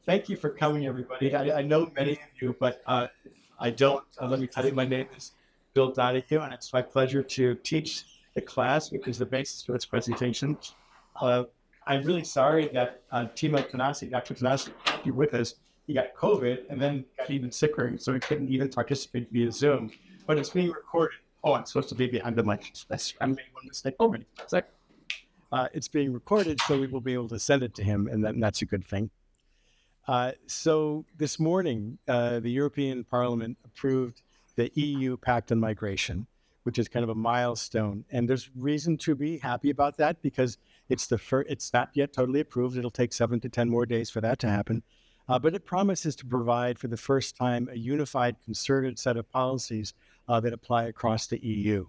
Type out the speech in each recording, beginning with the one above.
thank you for coming, everybody. I know many of you, but I don't. Let me tell you, my name is Bill Donahue, and it's my pleasure to teach the class, which is the basis for this presentation. I'm really sorry that Dr. Tanasi, you're with us. He got COVID and then got even sicker, so he couldn't even participate via Zoom. But it's being recorded. Oh, I'm supposed to be behind the mic. I made one mistake already. It's being recorded, so we will be able to send it to him, and that's a good thing. So this morning, the European Parliament approved the EU Pact on Migration, which is kind of a milestone. And there's reason to be happy about that because it's not yet totally approved. It'll take 7 to 10 more days for that to happen. But it promises to provide for the first time a unified, concerted set of policies that apply across the EU.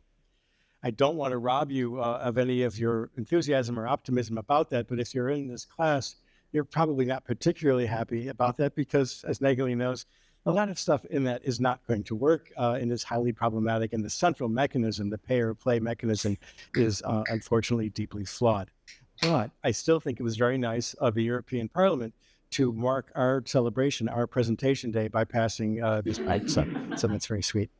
I don't want to rob you of any of your enthusiasm or optimism about that, but if you're in this class, you're probably not particularly happy about that because, as Negalegne knows, a lot of stuff in that is not going to work and is highly problematic. And the central mechanism, the pay-or-play mechanism, is unfortunately deeply flawed. But I still think it was very nice of the European Parliament to mark our celebration, our presentation day, by passing this pact. So that's very sweet.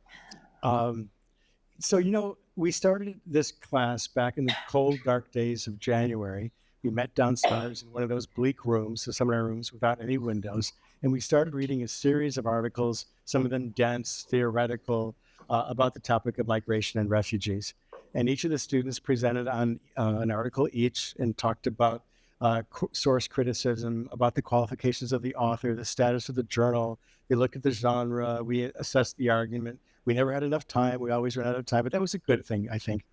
So, we started this class back in the cold, dark days of January. We met downstairs in one of those bleak rooms, the seminar rooms without any windows, and we started reading a series of articles, some of them dense, theoretical, about the topic of migration and refugees. And each of the students presented on an article each and talked about source criticism, about the qualifications of the author, the status of the journal. We looked at the genre, we assessed the argument. We never had enough time. We always ran out of time, but that was a good thing, I think.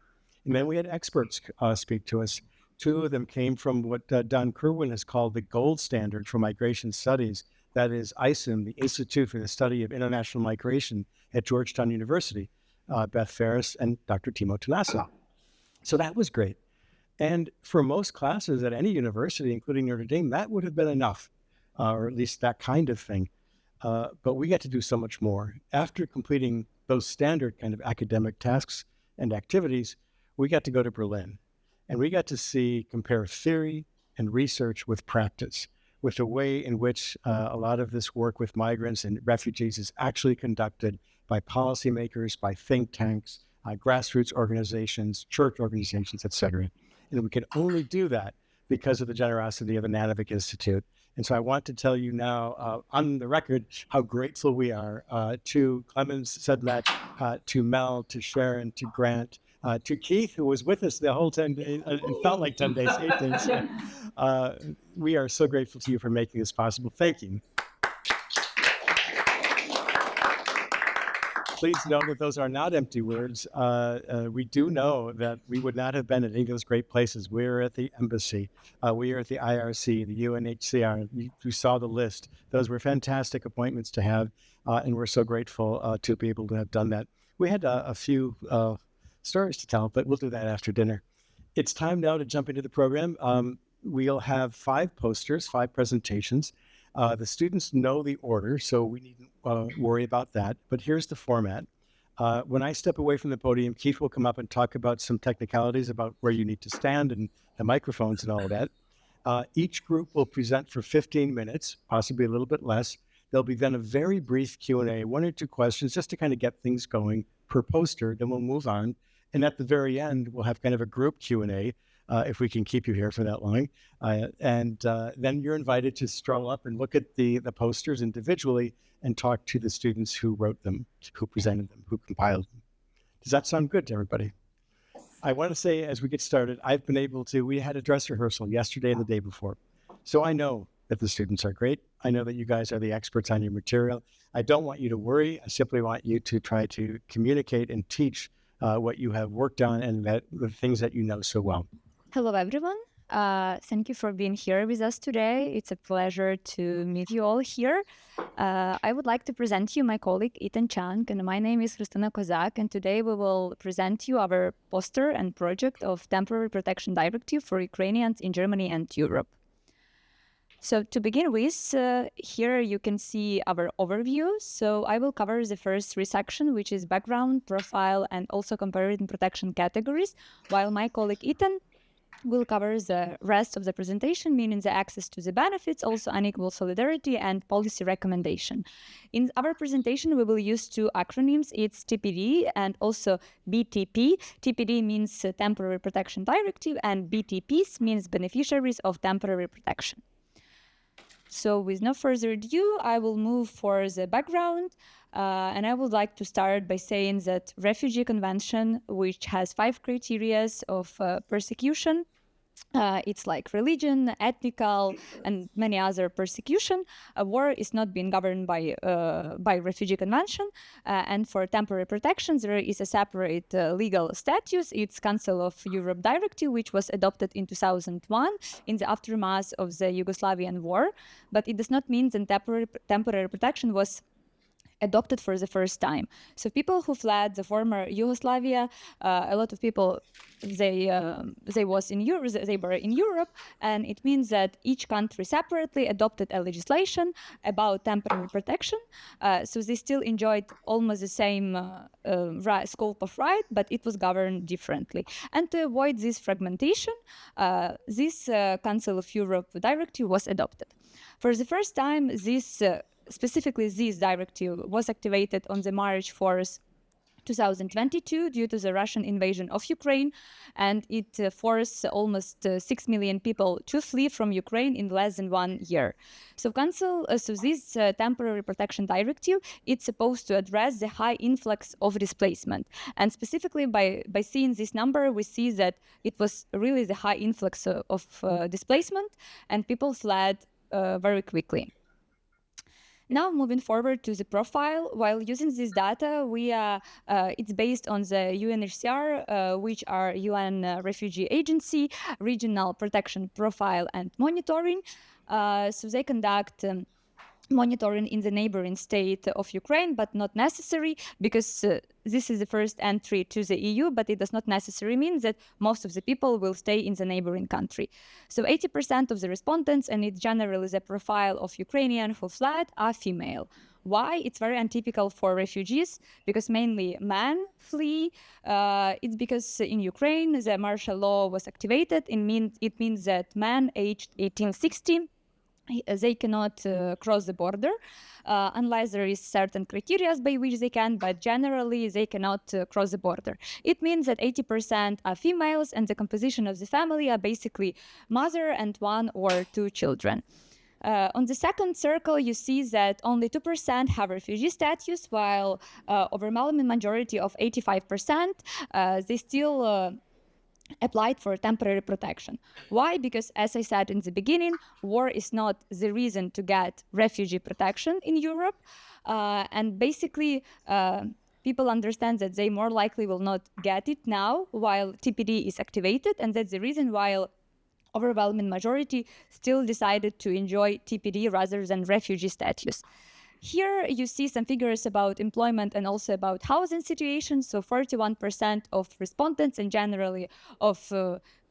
And then we had experts speak to us. Two of them came from what Don Kerwin has called the gold standard for migration studies. That is ISIM, the Institute for the Study of International Migration at Georgetown University, Beth Ferris and Dr. Timo Tanasi. So that was great. And for most classes at any university, including Notre Dame, that would have been enough, or at least that kind of thing. But we got to do so much more. After completing those standard kind of academic tasks and activities, we got to go to Berlin. And we got to compare theory and research with practice, with the way in which a lot of this work with migrants and refugees is actually conducted by policymakers, by think tanks, grassroots organizations, church organizations, et cetera. And we can only do that because of the generosity of the Nanovic Institute. And so I want to tell you now on the record how grateful we are to Clemens Sedmak, to Mel, to Sharon, to Grant, to Keith, who was with us the whole 10 days, it felt like 10 days, 8 days. We are so grateful to you for making this possible. Thank you. Please know that those are not empty words. We do know that we would not have been at any of those great places. We are at the embassy. We are at the IRC, the UNHCR. You saw the list. Those were fantastic appointments to have, and we're so grateful to be able to have done that. We had a few stories to tell, but we'll do that after dinner. It's time now to jump into the program. We'll have 5 posters, 5 presentations. The students know the order, so we needn't worry about that. But here's the format. When I step away from the podium, Keith will come up and talk about some technicalities about where you need to stand and the microphones and all of that. Each group will present for 15 minutes, possibly a little bit less. There'll be then a very brief Q&A, 1 or 2 questions, just to kind of get things going per poster. Then we'll move on. And at the very end, we'll have kind of a group Q&A, if we can keep you here for that long. And then you're invited to stroll up and look at the posters individually and talk to the students who wrote them, who presented them, who compiled them. Does that sound good to everybody? I want to say, as we get started, we had a dress rehearsal yesterday and the day before. So I know that the students are great. I know that you guys are the experts on your material. I don't want you to worry. I simply want you to try to communicate and teach what you have worked on and the things that you know so well. Hello, everyone. Thank you for being here with us today. It's a pleasure to meet you all here. I would like to present you my colleague, Ethan Chiang, and my name is Khrystyna Kozak, and today we will present you our poster and project of Temporary Protection Directive for Ukrainians in Germany and Europe. So to begin with, here you can see our overview. So I will cover the first 3 sections, which is background, profile, and also comparative protection categories, while my colleague Ethan We'll cover the rest of the presentation, meaning the access to the benefits, also unequal solidarity and policy recommendation. In our presentation, we will use two acronyms. It's TPD and also BTP. TPD means Temporary Protection Directive, and BTPs means Beneficiaries of Temporary Protection. So with no further ado, I will move for the background. And I would like to start by saying that Refugee Convention, which has 5 criteria of persecution, it's like religion, ethnical, and many other persecution. A war is not being governed by Refugee Convention, and for temporary protection, there is a separate legal status. It's Council of Europe Directive, which was adopted in 2001 in the aftermath of the Yugoslavian war. But it does not mean that temporary protection was adopted for the first time. So people who fled the former Yugoslavia, a lot of people, they were in Europe, and it means that each country separately adopted a legislation about temporary protection. So they still enjoyed almost the same scope of right, but it was governed differently. And to avoid this fragmentation, this Council of Europe directive was adopted. For the first time, specifically this directive was activated on the March 4th, 2022 due to the Russian invasion of Ukraine, and it forced almost 6 million people to flee from Ukraine in less than 1 year. So this temporary protection directive, it's supposed to address the high influx of displacement. And specifically by seeing this number, we see that it was really the high influx of displacement, and people fled very quickly. Now, moving forward to the profile, while using this data, it's based on the UNHCR, which are UN Refugee Agency, Regional Protection Profile and Monitoring. So they conduct monitoring in the neighboring state of Ukraine, but not necessary because this is the first entry to the EU, but it does not necessarily mean that most of the people will stay in the neighboring country. So 80% of the respondents, and it generally the profile of Ukrainian who fled, are female. Why? It's very untypical for refugees because mainly men flee. It's because in Ukraine, the martial law was activated. It means that men aged 18-60, they cannot cross the border unless there is certain criteria by which they can, but generally they cannot cross the border. It means that 80% are females, and the composition of the family are basically mother and 1 or 2 children. On the second circle, you see that only 2% have refugee status, while overwhelming majority of 85%, they still applied for temporary protection. Why? Because, as I said in the beginning, war is not the reason to get refugee protection in Europe. And basically, people understand that they more likely will not get it now while TPD is activated, and that's the reason why overwhelming majority still decided to enjoy TPD rather than refugee status. Here you see some figures about employment and also about housing situation. So 41% of respondents and generally of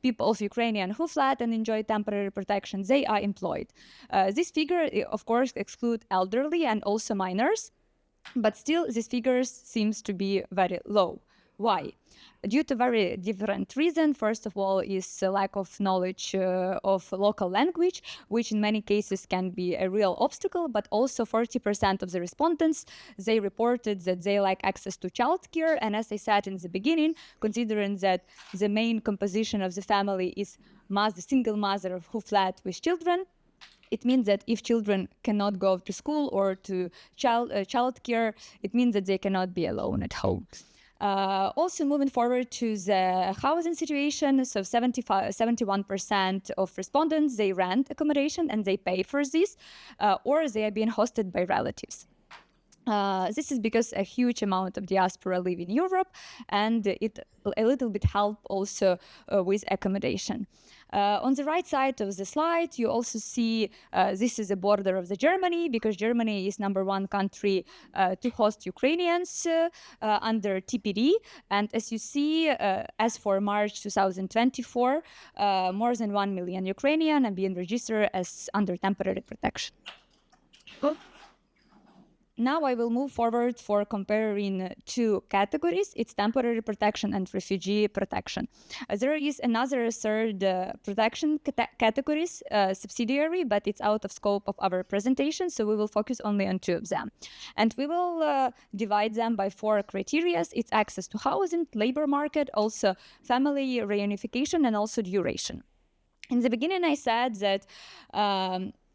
people of Ukrainian who fled and enjoy temporary protection, they are employed. This figure, of course, exclude elderly and also minors, but still these figures seems to be very low. Why? Due to very different reasons. First of all is a lack of knowledge of local language, which in many cases can be a real obstacle, but also 40% of the respondents, they reported that they lack access to childcare. And as I said in the beginning, considering that the main composition of the family is single mother who fled with children, it means that if children cannot go to school or to childcare, it means that they cannot be alone at home. Also moving forward to the housing situation, so 71% of respondents, they rent accommodation and they pay for this, or they are being hosted by relatives. This is because a huge amount of diaspora live in Europe, and it a little bit help also with accommodation. On the right side of the slide, you also see this is the border of the Germany, because Germany is #1 country to host Ukrainians under TPD. And as you see, as for March 2024, more than 1 million Ukrainian are being registered as under temporary protection. Now I will move forward for comparing two categories. It's temporary protection and refugee protection. There is another third protection categories subsidiary, but it's out of scope of our presentation, so we will focus only on two of them. And we will divide them by four criteria. It's access to housing, labor market, also family reunification, and also duration. In the beginning, I said that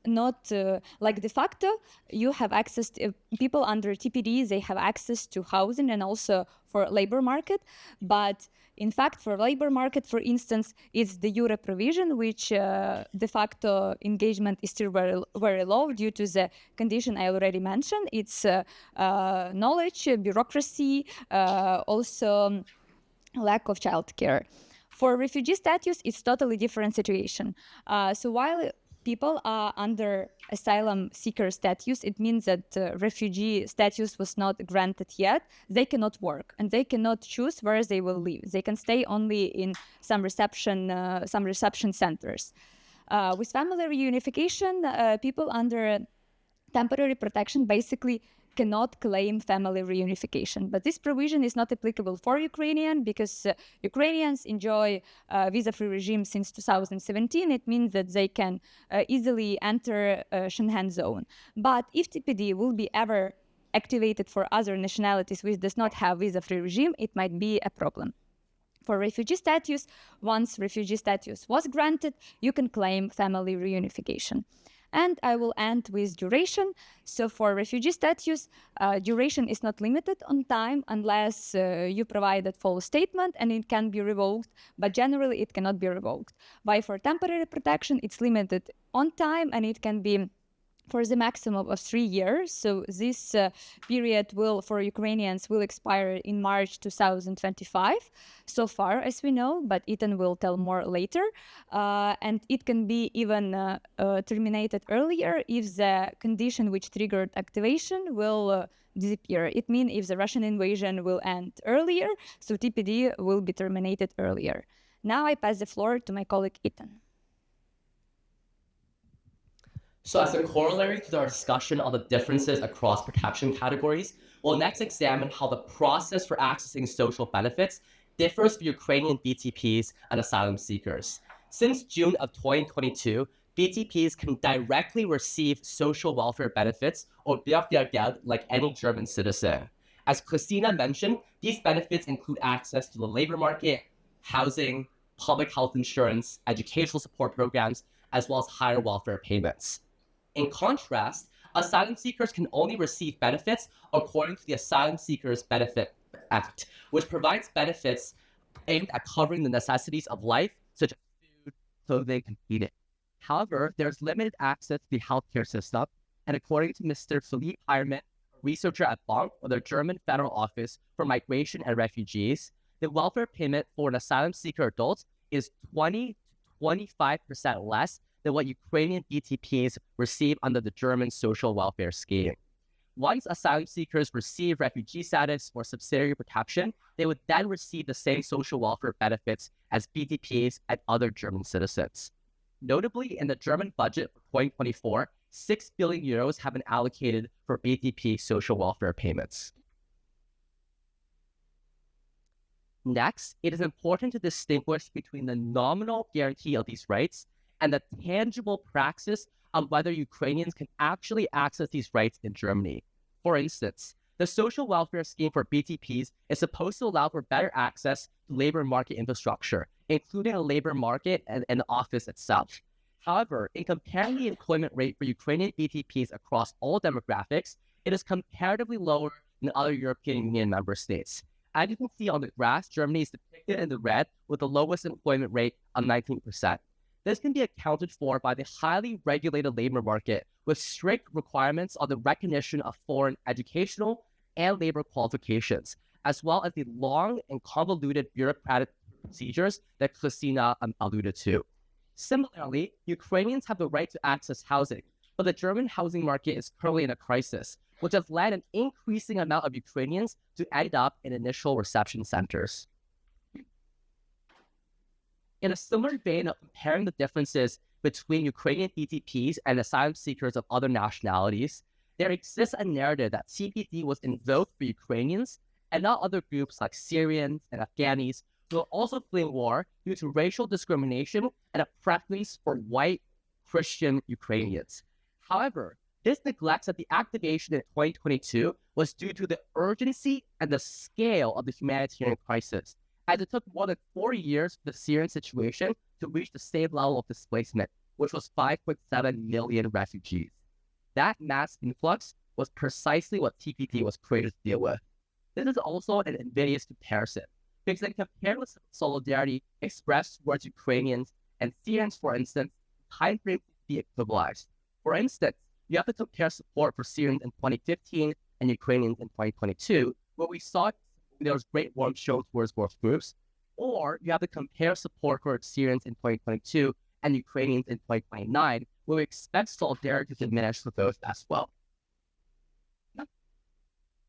not like de facto, you have access to people under TPD, they have access to housing and also for labor market. But in fact, for labor market, for instance, it's the Europe provision, which de facto engagement is still very, very low due to the condition I already mentioned. It's knowledge, bureaucracy, also lack of childcare. For refugee status, it's totally different situation. So while people are under asylum seeker status, it means that refugee status was not granted yet. They cannot work and they cannot choose where they will live. They can stay only in some reception centers. With family reunification, people under temporary protection basically cannot claim family reunification. But this provision is not applicable for Ukrainian because Ukrainians enjoy visa-free regime since 2017. It means that they can easily enter Schengen zone. But if TPD will be ever activated for other nationalities which does not have visa-free regime, it might be a problem. For refugee status, once refugee status was granted, you can claim family reunification. And I will end with duration. So for refugee status, duration is not limited on time unless you provide a full statement and it can be revoked, but generally it cannot be revoked. While for temporary protection, it's limited on time and it can be for the maximum of 3 years. So this period will, for Ukrainians, will expire in March 2025, so far as we know, but Ethan will tell more later. And it can be even terminated earlier if the condition which triggered activation will disappear. It means if the Russian invasion will end earlier, so TPD will be terminated earlier. Now I pass the floor to my colleague Ethan. So as a corollary to our discussion on the differences across protection categories, we'll next examine how the process for accessing social benefits differs for Ukrainian BTPs and asylum seekers. Since June of 2022, BTPs can directly receive social welfare benefits or Bhakta like any German citizen. As Khrystyna mentioned, these benefits include access to the labor market, housing, public health insurance, educational support programs, as well as higher welfare payments. In contrast, asylum seekers can only receive benefits according to the Asylum Seekers Benefit Act, which provides benefits aimed at covering the necessities of life, such as food, clothing, and heating. However, there's limited access to the healthcare system, and according to Mr. Philippe Heiermann, a researcher at BANK, or the German Federal Office for Migration and Refugees, the welfare payment for an asylum seeker adult is 20 to 25% less than what Ukrainian BTPs receive under the German social welfare scheme. Once asylum seekers receive refugee status or subsidiary protection, they would then receive the same social welfare benefits as BTPs and other German citizens. Notably, in the German budget for 2024, 6 billion euros have been allocated for BTP social welfare payments. Next, it is important to distinguish between the nominal guarantee of these rights and the tangible praxis of whether Ukrainians can actually access these rights in Germany. For instance, the social welfare scheme for BTPs is supposed to allow for better access to labor market infrastructure, including a labor market and the office itself. However, in comparing the employment rate for Ukrainian BTPs across all demographics, it is comparatively lower than other European Union member states. As you can see on the graph, Germany is depicted in the red with the lowest employment rate of 19%. This can be accounted for by the highly regulated labor market with strict requirements on the recognition of foreign educational and labor qualifications, as well as the long and convoluted bureaucratic procedures that Khrystyna alluded to. Similarly, Ukrainians have the right to access housing, but the German housing market is currently in a crisis, which has led an increasing amount of Ukrainians to end up in initial reception centers. In a similar vein of comparing the differences between Ukrainian BTPs and asylum seekers of other nationalities, there exists a narrative that TPD was invoked for Ukrainians and not other groups like Syrians and Afghanis who are also fleeing war due to racial discrimination and a preference for white Christian Ukrainians. However, this neglects that the activation in 2022 was due to the urgency and the scale of the humanitarian crisis, as it took more than 4 years for the Syrian situation to reach the same level of displacement, which was 5.7 million refugees. That mass influx was precisely what TPP was created to deal with. This is also an invidious comparison, because then compared with solidarity expressed towards Ukrainians and Syrians, for instance, time frames be equalized. For instance, you have to compare support for Syrians in 2015 and Ukrainians in 2022, where we saw there was great warmth shown towards both groups, or you have to compare support for Syrians in 2022 and Ukrainians in 2029, where we expect solidarity to diminish for both as well.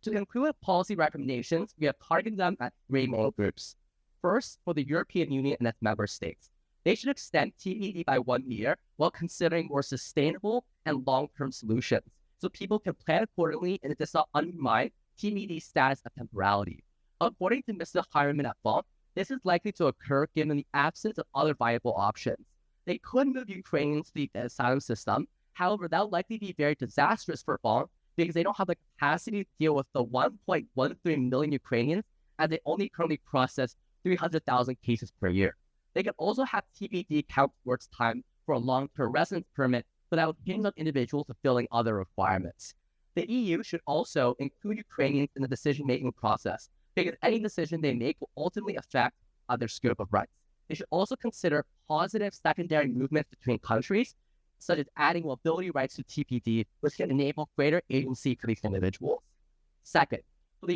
To conclude with policy recommendations, we have targeted them at 3 main groups. First, for the European Union and its member states. They should extend TPD by 1 year while considering more sustainable and long-term solutions, so people can plan accordingly and it does not undermine TPD's status of temporality. According to Mr. Hireman at Bonn, this is likely to occur given the absence of other viable options. They could move Ukrainians to the asylum system, however, that would likely be very disastrous for Bonn because they don't have the capacity to deal with the 1.13 million Ukrainians, and they only currently process 300,000 cases per year. They can also have TPD count towards time for a long-term residence permit, but that would hinder individuals fulfilling other requirements. The EU should also include Ukrainians in the decision-making process, because any decision they make will ultimately affect their scope of rights. They should also consider positive secondary movements between countries, such as adding mobility rights to TPD, which can enable greater agency for these individuals. Second, for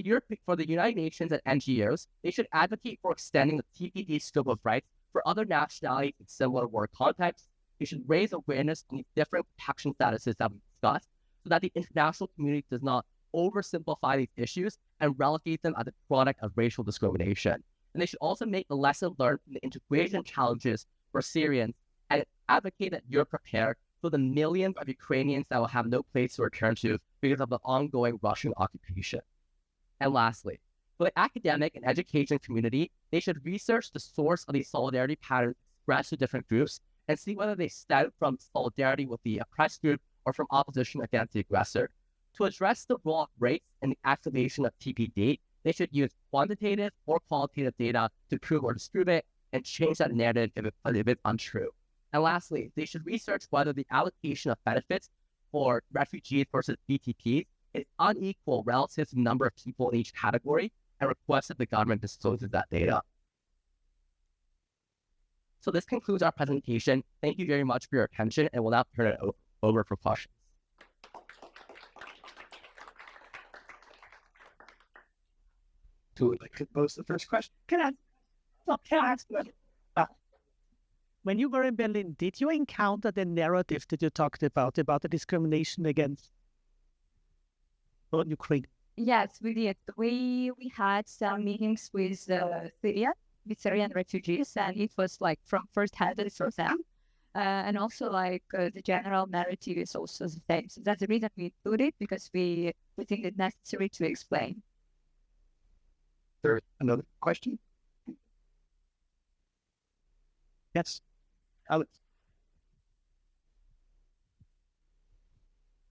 the United Nations and NGOs, they should advocate for extending the TPD scope of rights for other nationalities in similar war contexts. They should raise awareness on the different protection statuses that we discussed, so that the international community does not oversimplify these issues and relegate them as a product of racial discrimination. And they should also make the lesson learned from the integration challenges for Syrians and advocate that you're prepared for the millions of Ukrainians that will have no place to return to because of the ongoing Russian occupation. And lastly, for the academic and education community, they should research the source of these solidarity patterns expressed to different groups and see whether they stem from solidarity with the oppressed group or from opposition against the aggressor. To address the role of race in the activation of TPD, they should use quantitative or qualitative data to prove or disprove it and change that narrative if it's untrue. And lastly, they should research whether the allocation of benefits for refugees versus BTPs is unequal relative to the number of people in each category and request that the government discloses that data. So this concludes our presentation. Thank you very much for your attention, and we'll now turn it over for questions. Who would like to pose the first question? Can I ask you? When you were in Berlin, did you encounter the narrative that you talked about the discrimination against Ukraine? Yes, we did. We had some meetings with Syrian refugees, and it was like from first-hand from them. And also the general narrative is also the same. So that's the reason we include it, because we think it's necessary to explain. There's another question? Yes, Alex.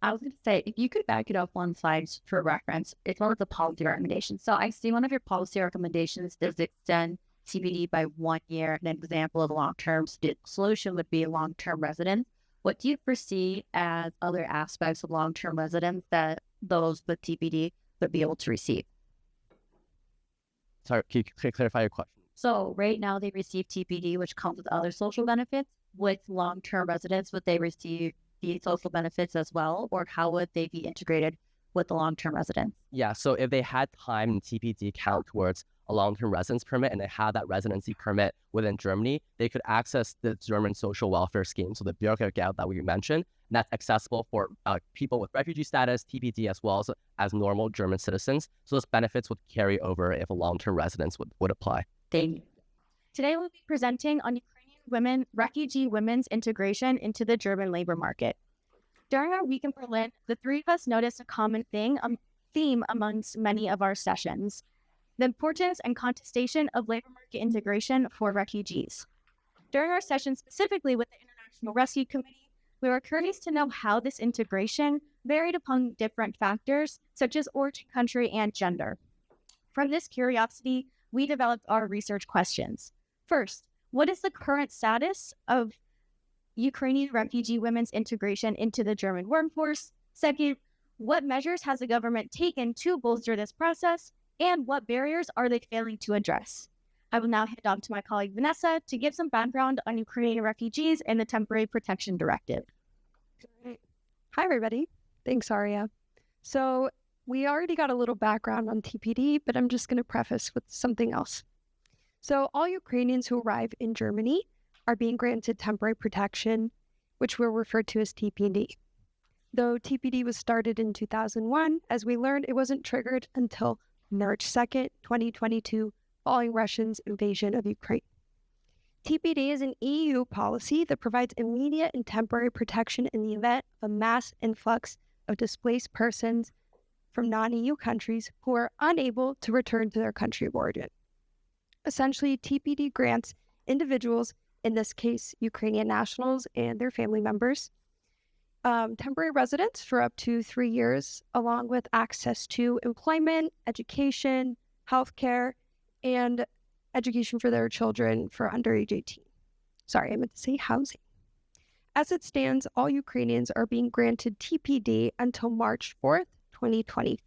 I was going to say, if you could back it up one slide for reference, it's one of the policy recommendations. So I see one of your policy recommendations is to extend CBD by 1 year. An example of a long-term solution would be long-term residence. What do you foresee as other aspects of long-term residence that those with TPD would be able to receive? Sorry, can you clarify your question? So right now they receive TPD, which comes with other social benefits. With long-term residence, would they receive the social benefits as well, or how would they be integrated with the long-term residence? Yeah, so if they had time in TPD count towards a long-term residence permit and they had that residency permit within Germany, they could access the German social welfare scheme, so the Bürgergeld that we mentioned, and that's accessible for people with refugee status, TPD, as well as normal German citizens. So those benefits would carry over if a long-term residence would apply. Thank you. Today we'll be presenting on Ukrainian refugee women's integration into the German labor market. During our week in Berlin, the three of us noticed a common theme amongst many of our sessions: the importance and contestation of labor market integration for refugees. During our session specifically with the International Rescue Committee, we were curious to know how this integration varied upon different factors, such as origin country and gender. From this curiosity, we developed our research questions. First, what is the current status of Ukrainian refugee women's integration into the German workforce? Second, what measures has the government taken to bolster this process, and what barriers are they failing to address? I will now hand off to my colleague Vannesa to give some background on Ukrainian refugees and the Temporary Protection Directive. Hi, everybody. Thanks, Aria. So we already got a little background on TPD, but I'm just going to preface with something else. So all Ukrainians who arrive in Germany are being granted temporary protection, which we'll refer to as TPD. Though TPD was started in 2001, as we learned, it wasn't triggered until March 2nd, 2022, following Russia's invasion of Ukraine. TPD is an EU policy that provides immediate and temporary protection in the event of a mass influx of displaced persons from non-EU countries who are unable to return to their country of origin. Essentially, TPD grants individuals, in this case, Ukrainian nationals and their family members, temporary residence for up to 3 years, along with access to employment, education, healthcare, and education for their children for under age 18. Sorry, I meant to say housing. As it stands, all Ukrainians are being granted TPD until March 4th, 2025.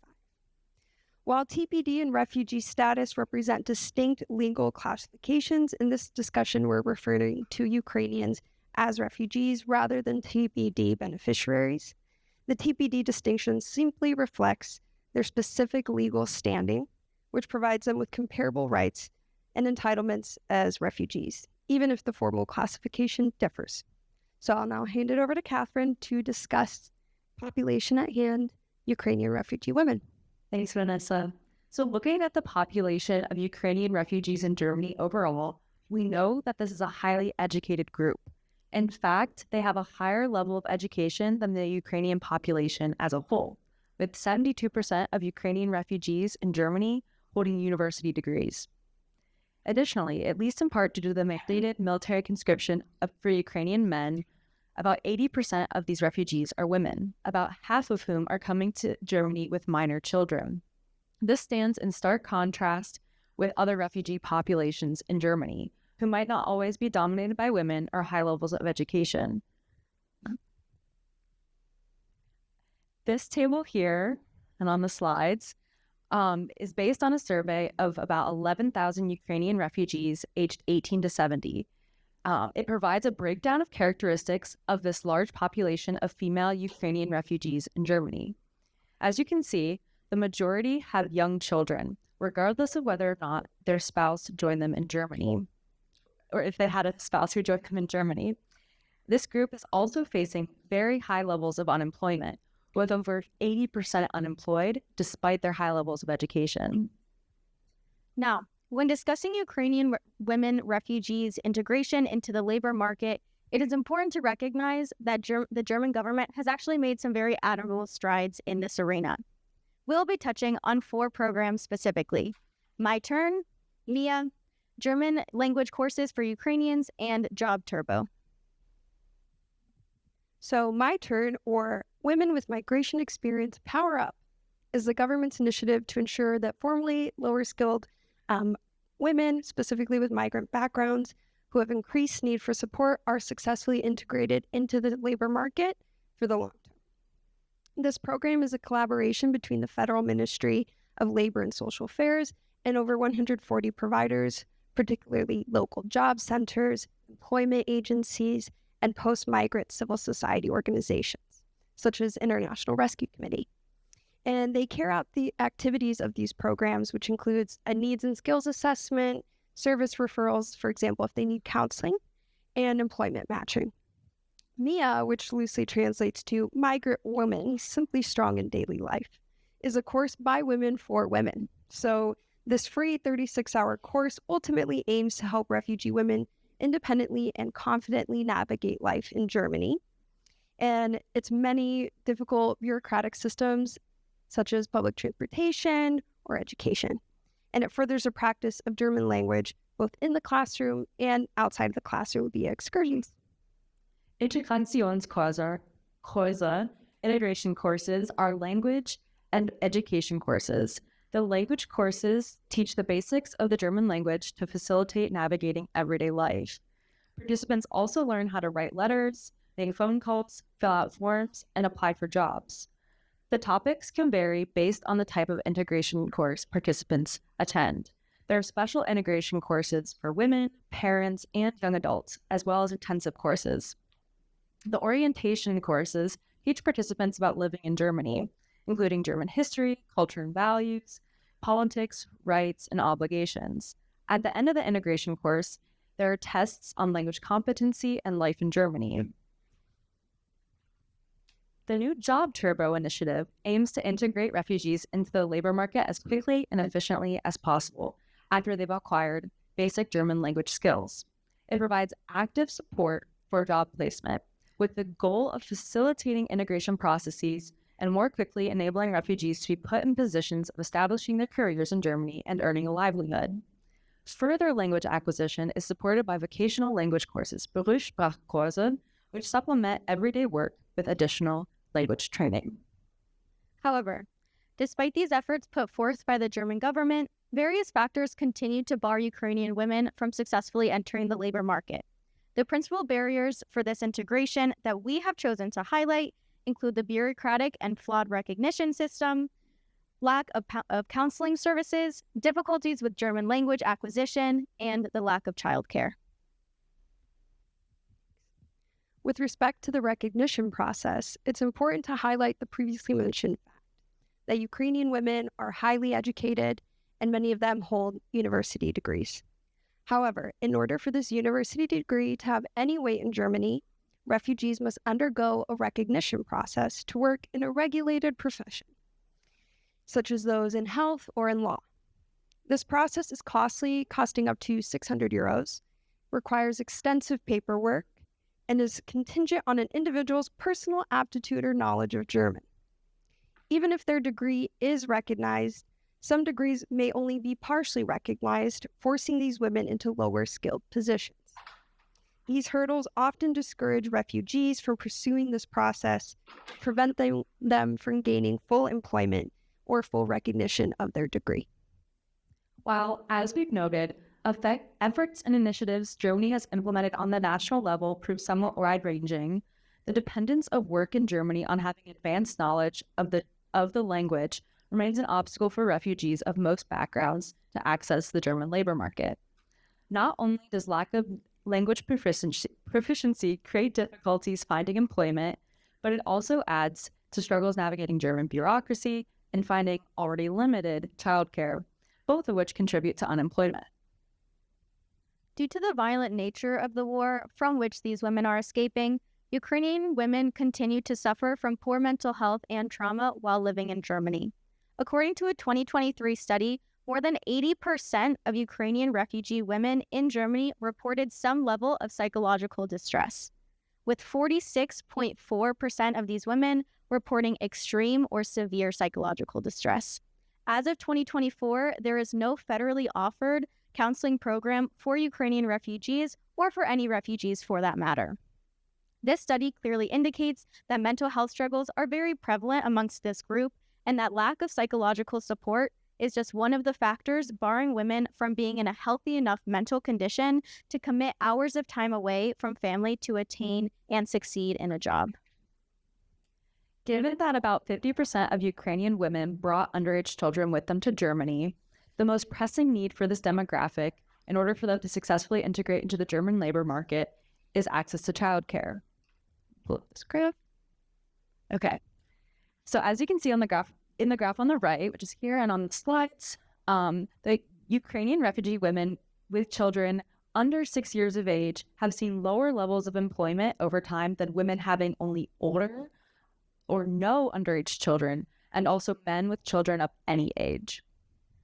While TPD and refugee status represent distinct legal classifications, in this discussion we're referring to Ukrainians as refugees rather than TPD beneficiaries. The TPD distinction simply reflects their specific legal standing, which provides them with comparable rights and entitlements as refugees, even if the formal classification differs. So I'll now hand it over to Catherine to discuss population at hand, Ukrainian refugee women. Thanks, Vannesa. So looking at the population of Ukrainian refugees in Germany overall, we know that this is a highly educated group. In fact, they have a higher level of education than the Ukrainian population as a whole, with 72% of Ukrainian refugees in Germany holding university degrees. Additionally, at least in part due to the mandated military conscription for Ukrainian men, about 80% of these refugees are women, about half of whom are coming to Germany with minor children. This stands in stark contrast with other refugee populations in Germany, who might not always be dominated by women or high levels of education. This table here, and on the slides, is based on a survey of about 11,000 Ukrainian refugees aged 18 to 70. It provides a breakdown of characteristics of this large population of female Ukrainian refugees in Germany. As you can see, the majority have young children, regardless of whether or not their spouse joined them in Germany, or if they had a spouse who joined them in Germany. This group is also facing very high levels of unemployment, with over 80% unemployed despite their high levels of education. Now, when discussing Ukrainian women refugees' integration into the labor market, it is important to recognize that the German government has actually made some very admirable strides in this arena. We'll be touching on 4 programs specifically: My Turn, Mia, German language courses for Ukrainians, and Job Turbo. So My Turn, or Women with Migration Experience Power Up, is the government's initiative to ensure that formerly lower-skilled women, specifically with migrant backgrounds, who have increased need for support, are successfully integrated into the labor market for the long term. This program is a collaboration between the Federal Ministry of Labor and Social Affairs and over 140 providers, particularly local job centers, employment agencies, and post-migrant civil society organizations, such as International Rescue Committee. And they carry out the activities of these programs, which includes a needs and skills assessment, service referrals, for example, if they need counseling, and employment matching. MIA, which loosely translates to Migrant Woman, Simply Strong in Daily Life, is a course by women for women. So this free 36-hour course ultimately aims to help refugee women independently and confidently navigate life in Germany. and its many difficult bureaucratic systems, such as public transportation or education. And it furthers the practice of German language both in the classroom and outside of the classroom via excursions. Integrationskurse, integration courses, are language and education courses. The language courses teach the basics of the German language to facilitate navigating everyday life. Participants also learn how to write letters, make phone calls, fill out forms, and apply for jobs. The topics can vary based on the type of integration course participants attend. There are special integration courses for women, parents, and young adults, as well as intensive courses. The orientation courses teach participants about living in Germany, including German history, culture and values, politics, rights, and obligations. At the end of the integration course, there are tests on language competency and life in Germany. The new Job Turbo initiative aims to integrate refugees into the labor market as quickly and efficiently as possible after they've acquired basic German language skills. It provides active support for job placement with the goal of facilitating integration processes and more quickly enabling refugees to be put in positions of establishing their careers in Germany and earning a livelihood. Further language acquisition is supported by vocational language courses, Berufssprachkurse, which supplement everyday work with additional language training. However, despite these efforts put forth by the German government, various factors continue to bar Ukrainian women from successfully entering the labor market. The principal barriers for this integration that we have chosen to highlight include the bureaucratic and flawed recognition system, lack of counseling services, difficulties with German language acquisition, and the lack of childcare. With respect to the recognition process, it's important to highlight the previously mentioned fact that Ukrainian women are highly educated and many of them hold university degrees. However, in order for this university degree to have any weight in Germany, refugees must undergo a recognition process to work in a regulated profession, such as those in health or in law. This process is costly, costing up to 600 euros, requires extensive paperwork, and is contingent on an individual's personal aptitude or knowledge of German. Even if their degree is recognized, some degrees may only be partially recognized, forcing these women into lower skilled positions. These hurdles often discourage refugees from pursuing this process, preventing them from gaining full employment or full recognition of their degree. While, as we've noted, efforts and initiatives Germany has implemented on the national level prove somewhat wide-ranging, the dependence of work in Germany on having advanced knowledge of the language remains an obstacle for refugees of most backgrounds to access the German labor market. Not only does lack of language proficiency create difficulties finding employment, but it also adds to struggles navigating German bureaucracy and finding already limited childcare, both of which contribute to unemployment. Due to the violent nature of the war from which these women are escaping, Ukrainian women continue to suffer from poor mental health and trauma while living in Germany. According to a 2023 study, more than 80% of Ukrainian refugee women in Germany reported some level of psychological distress, with 46.4% of these women reporting extreme or severe psychological distress. As of 2024, there is no federally offered counseling program for Ukrainian refugees or for any refugees for that matter. This study clearly indicates that mental health struggles are very prevalent amongst this group, and that lack of psychological support is just one of the factors barring women from being in a healthy enough mental condition to commit hours of time away from family to attain and succeed in a job. Given that about 50% of Ukrainian women brought underage children with them to Germany, the most pressing need for this demographic, in order for them to successfully integrate into the German labor market, is access to childcare. Pull up this graph. Okay. So as you can see on the graph, in the graph on the right, which is here and on the slides, the Ukrainian refugee women with children under 6 years of age have seen lower levels of employment over time than women having only older or no underage children, and also men with children of any age.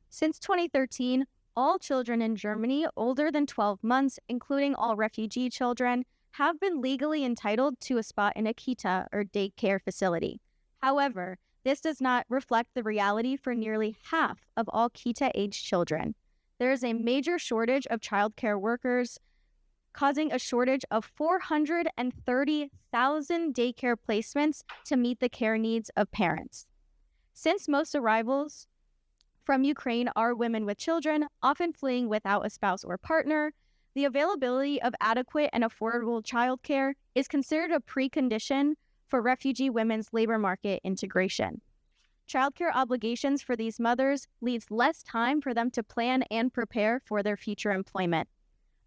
Since 2013, all children in Germany older than 12 months, including all refugee children, have been legally entitled to a spot in a kita or daycare facility. However, this does not reflect the reality for nearly half of all kita-aged children. There is a major shortage of childcare workers, causing a shortage of 430,000 daycare placements to meet the care needs of parents. Since most arrivals from Ukraine are women with children, often fleeing without a spouse or partner, the availability of adequate and affordable childcare is considered a precondition for refugee women's labor market integration. Childcare obligations for these mothers leaves less time for them to plan and prepare for their future employment.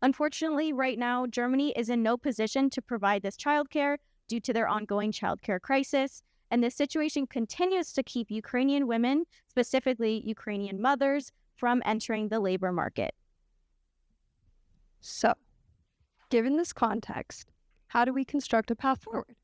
Unfortunately, right now, Germany is in no position to provide this childcare due to their ongoing childcare crisis, and this situation continues to keep Ukrainian women, specifically Ukrainian mothers, from entering the labor market. So, given this context, how do we construct a path forward?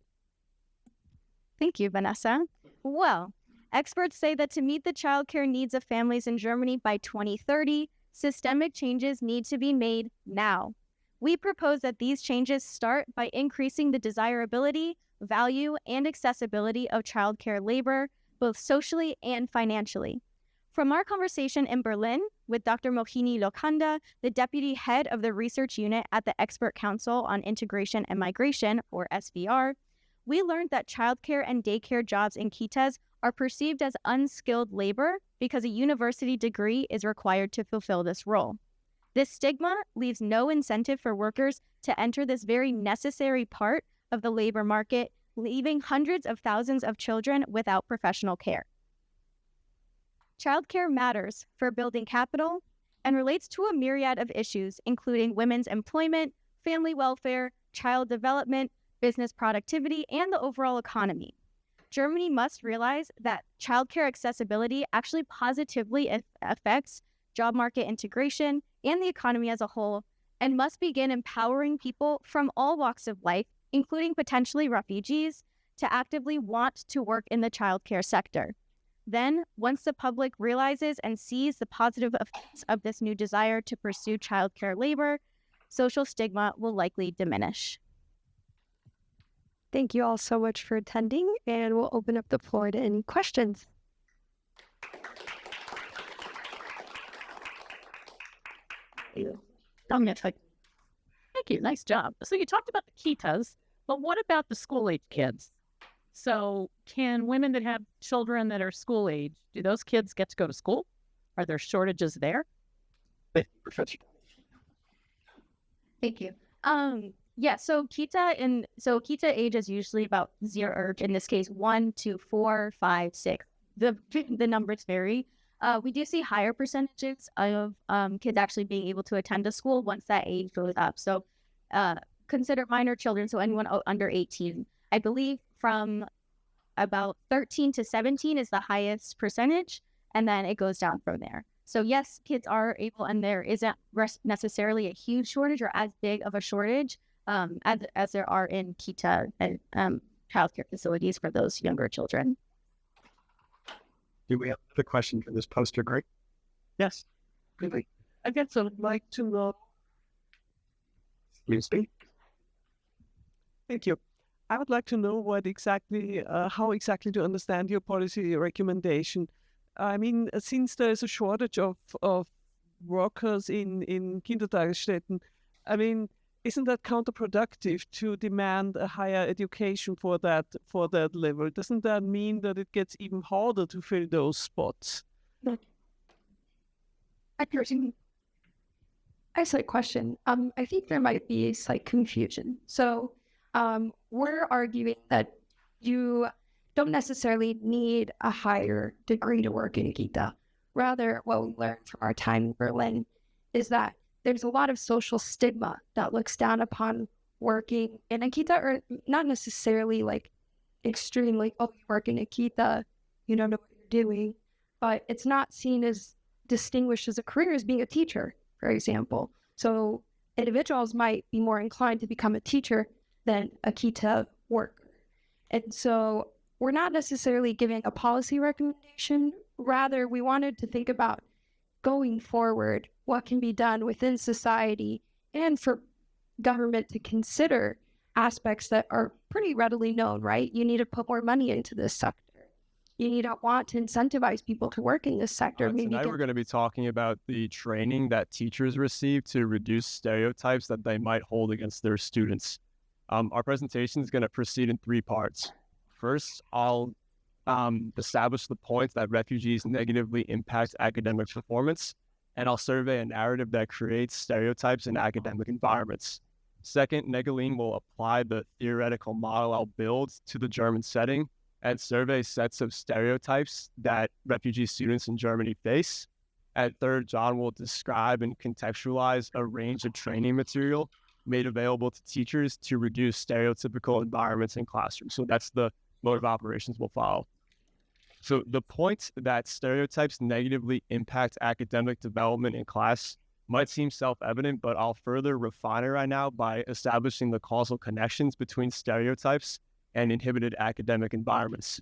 Thank you, Vannesa. Well, experts say that to meet the childcare needs of families in Germany by 2030, systemic changes need to be made now. We propose that these changes start by increasing the desirability, value, and accessibility of childcare labor, both socially and financially. From our conversation in Berlin with Dr. Mohini Lokhanda, the deputy head of the research unit at the Expert Council on Integration and Migration, or SVR, we learned that childcare and daycare jobs in kitas are perceived as unskilled labor because a university degree is required to fulfill this role. This stigma leaves no incentive for workers to enter this very necessary part of the labor market, leaving hundreds of thousands of children without professional care. Childcare matters for building capital and relates to a myriad of issues, including women's employment, family welfare, child development, business productivity, and the overall economy. Germany must realize that childcare accessibility actually positively affects job market integration and the economy as a whole, and must begin empowering people from all walks of life, including potentially refugees, to actively want to work in the childcare sector. Then, once the public realizes and sees the positive effects of this new desire to pursue childcare labor, social stigma will likely diminish. Thank you all so much for attending, and we'll open up the floor to any questions. Thank you. Nice job. So you talked about the kitas, but what about the school-age kids? So can women that have children that are school-age, do those kids get to go to school? Are there shortages there? Thank you. Yeah, so kita age is usually about 0, or in this case, 1 to 4, 5, 6. The numbers vary. We do see higher percentages of kids actually being able to attend a school once that age goes up. So consider minor children, so anyone under 18. I believe from about 13 to 17 is the highest percentage, and then it goes down from there. So yes, kids are able, and there isn't necessarily a huge shortage or as big of a shortage as there are in kita and childcare facilities for those younger children. Do we have a question for this poster, Greg? Yes. Really? I guess I'd like to know. You speak. Thank you. I would like to know how exactly to understand your policy recommendation. I mean, since there is a shortage of workers in Kindertagesstätten, I mean, isn't that counterproductive to demand a higher education for that level? Doesn't that mean that it gets even harder to fill those spots? Excellent question. I think there might be a slight confusion. So we're arguing that you don't necessarily need a higher degree to work in Kita. Rather, what we learned from our time in Berlin is that there's a lot of social stigma that looks down upon working in a Kita, or not necessarily like extremely, oh, you work in a Kita, you don't know what you're doing, but it's not seen as distinguished as a career as being a teacher, for example. So individuals might be more inclined to become a teacher than a Kita worker. And so we're not necessarily giving a policy recommendation. Rather, we wanted to think about going forward, what can be done within society and for government to consider aspects that are pretty readily known, right? You need to put more money into this sector. You need to want to incentivize people to work in this sector. Tonight we're going to be talking about the training that teachers receive to reduce stereotypes that they might hold against their students. Our presentation is going to proceed in 3 parts. First, I'll establish the point that refugees negatively impact academic performance, and I'll survey a narrative that creates stereotypes in academic environments. Second, Negalegne will apply the theoretical model I'll build to the German setting and survey sets of stereotypes that refugee students in Germany face. And third, John will describe and contextualize a range of training material made available to teachers to reduce stereotypical environments in classrooms. So that's the mode of operations we'll follow. So the point that stereotypes negatively impact academic development in class might seem self-evident, but I'll further refine it right now by establishing the causal connections between stereotypes and inhibited academic environments.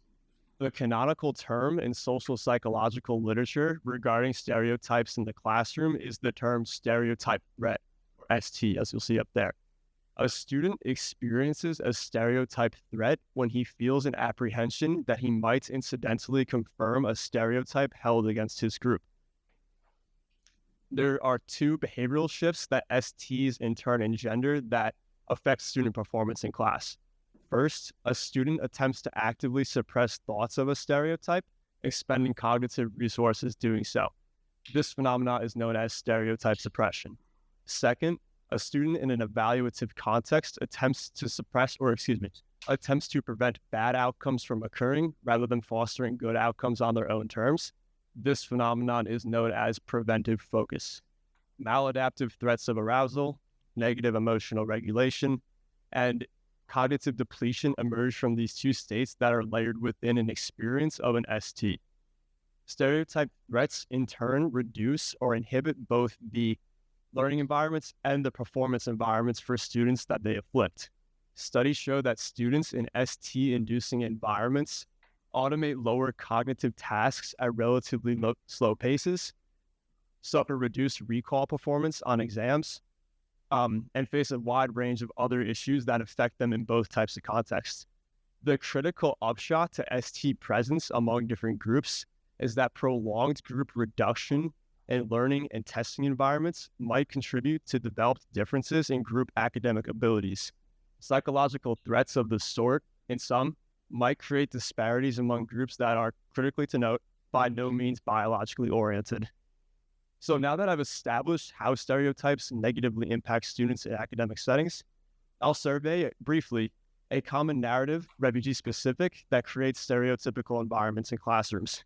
The canonical term in social psychological literature regarding stereotypes in the classroom is the term stereotype threat, or ST, as you'll see up there. A student experiences a stereotype threat when he feels an apprehension that he might incidentally confirm a stereotype held against his group. There are 2 behavioral shifts that STs in turn engender that affect student performance in class. First, a student attempts to actively suppress thoughts of a stereotype, expending cognitive resources doing so. This phenomenon is known as stereotype suppression. Second, a student in an evaluative context attempts to prevent bad outcomes from occurring rather than fostering good outcomes on their own terms. This phenomenon is known as preventive focus. Maladaptive threats of arousal, negative emotional regulation, and cognitive depletion emerge from these 2 states that are layered within an experience of an ST. Stereotype threats in turn reduce or inhibit both the learning environments and the performance environments for students that they afflict. Studies show that students in ST-inducing environments automate lower cognitive tasks at relatively slow paces, suffer reduced recall performance on exams, and face a wide range of other issues that affect them in both types of contexts. The critical upshot to ST presence among different groups is that prolonged group reduction in learning and testing environments might contribute to developed differences in group academic abilities. Psychological threats of the sort, in some, might create disparities among groups that are, critically to note, by no means biologically oriented. So now that I've established how stereotypes negatively impact students in academic settings, I'll survey briefly a common narrative, refugee-specific, that creates stereotypical environments in classrooms.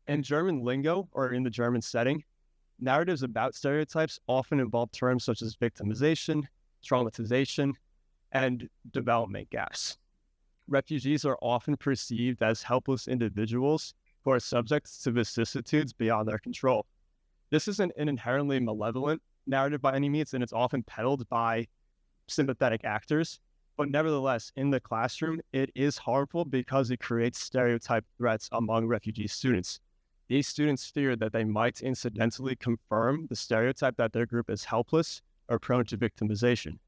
In German lingo, or in the German setting, narratives about stereotypes often involve terms such as victimization, traumatization, and development gaps. Refugees are often perceived as helpless individuals who are subject to vicissitudes beyond their control. This isn't an inherently malevolent narrative by any means, and it's often peddled by sympathetic actors. But nevertheless, in the classroom, it is harmful because it creates stereotype threats among refugee students. These students fear that they might incidentally confirm the stereotype that their group is helpless or prone to victimization.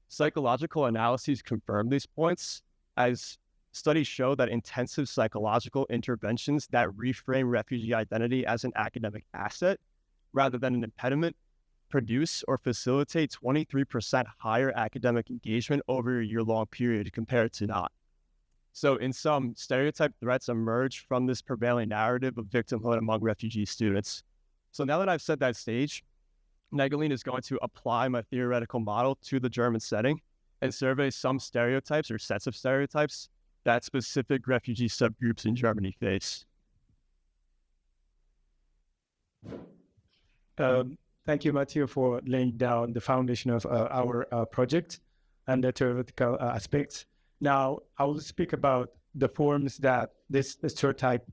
Psychological analyses confirm these points, as studies show that intensive psychological interventions that reframe refugee identity as an academic asset rather than an impediment produce or facilitate 23% higher academic engagement over a year-long period compared to not. So in sum, stereotype threats emerge from this prevailing narrative of victimhood among refugee students. So now that I've set that stage, Negalegne is going to apply my theoretical model to the German setting and survey some stereotypes or sets of stereotypes that specific refugee subgroups in Germany face. Thank you, Matthew, for laying down the foundation of our project and the theoretical aspects. Now, I will speak about the forms that this stereotype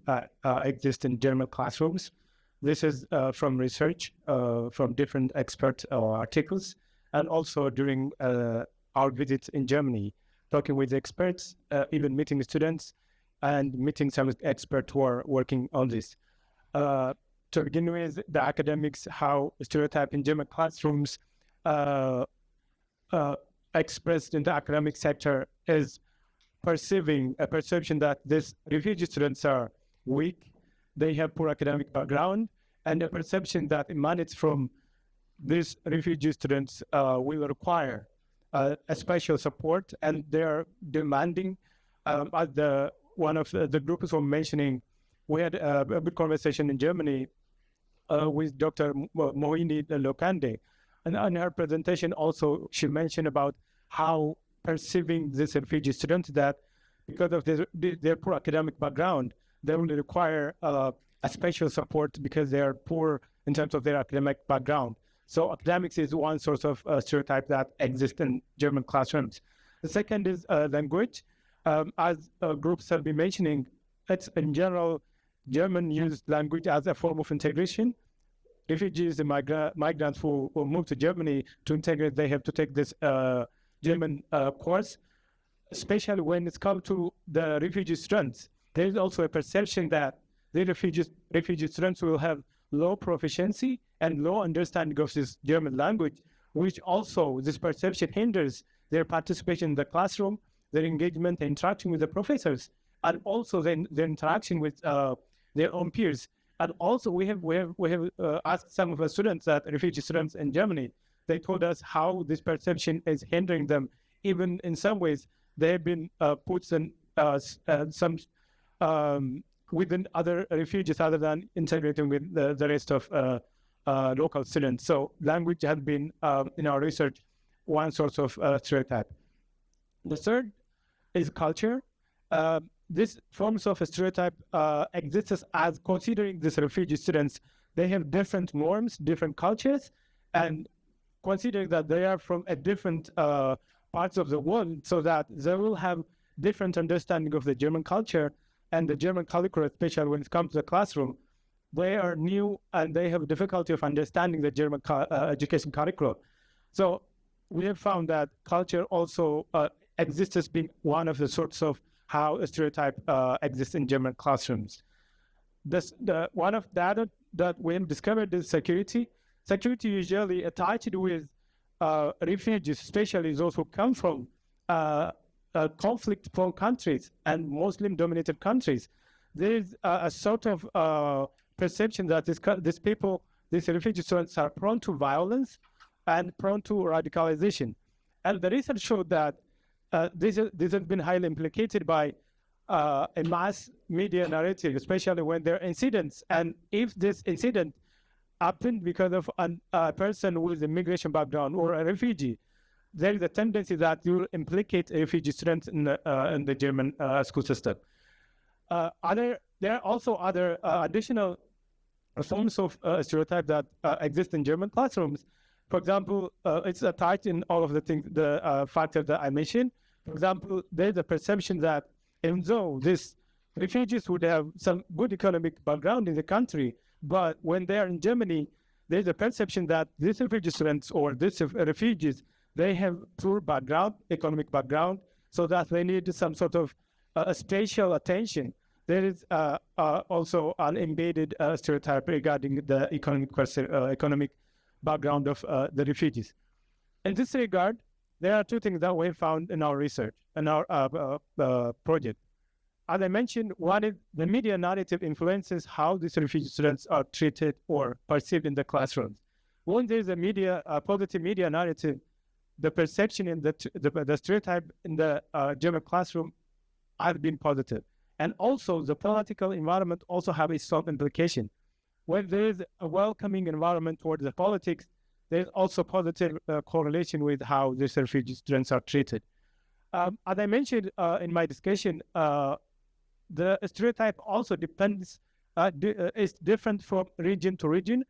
exists in German classrooms. This is from research, from different expert articles, and also during our visits in Germany, talking with experts, even meeting students, and meeting some experts who are working on this. To begin with, the academics, how stereotype in German classrooms expressed in the academic sector is perceiving a perception that these refugee students are weak, they have poor academic background, and a perception that emanates from these refugee students will require a special support, and they are demanding. As one of the groups were mentioning, we had a good conversation in Germany with Dr. Mohini Lokande, and in her presentation also she mentioned about how perceiving these refugee students that because of their poor academic background, they will require a special support because they are poor in terms of their academic background. So academics is one source of stereotype that exists in German classrooms. The second is language. As groups have been mentioning, it's in general, German used language as a form of integration. Refugees and migrants who move to Germany to integrate, they have to take this German course, especially when it's come to the refugee students. There is also a perception that the refugee students will have low proficiency and low understanding of this German language, which also this perception hinders their participation in the classroom, their engagement, interaction with the professors, and also their interaction with their own peers. And also we have asked some of the students, refugee students in Germany, they told us how this perception is hindering them. Even in some ways, they have been put in some within other refugees other than integrating with the rest of local students. So language has been, in our research, one source of stereotype. The third is culture. This forms of a stereotype exists as considering these refugee students, they have different norms, different cultures, and considering that they are from a different parts of the world, so that they will have different understanding of the German culture and the German curriculum, especially when it comes to the classroom. They are new and they have difficulty of understanding the German education curriculum. So we have found that culture also exists as being one of the sorts of how a stereotype exists in German classrooms. One of the other that we have discovered is security. Security usually attached with refugees, especially those who come from conflict-prone countries and Muslim-dominated countries. There is a sort of perception that these refugee students are prone to violence and prone to radicalization. And the research showed that this has been highly implicated by a mass media narrative, especially when there are incidents. And if this incident happened because of a person with a background or a refugee, there is a tendency that you implicate refugee students in the German school system. There are also other additional forms of stereotype that exist in German classrooms. For example, it's attached in all of the factors that I mentioned. For example, there's a perception that even though these refugees would have some good economic background in the country, but when they are in Germany, there's a perception that these refugee students or these refugees, they have poor background, economic background, so that they need some sort of spatial attention. There is also an embedded stereotype regarding the economic background of the refugees. In this regard, there are two things that we found in our research, in our project. As I mentioned, one is the media narrative influences how these refugee students are treated or perceived in the classrooms. When there's a positive media narrative, the perception in the stereotype in the German classroom has been positive. And also the political environment also have a strong implication. When there is a welcoming environment towards the politics, there's also positive correlation with how these refugee students are treated. As I mentioned in my discussion, the stereotype also depends, is different from region to region,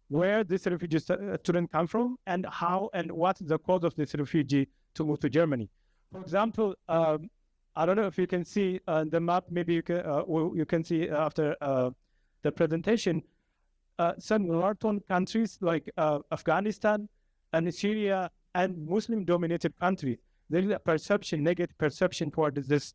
where this refugee student come from and how and what is the cause of this refugee to move to Germany. For example, I don't know if you can see the map, maybe you can see after the presentation, some northern countries like Afghanistan and Syria and Muslim-dominated countries. There is a perception, negative perception towards this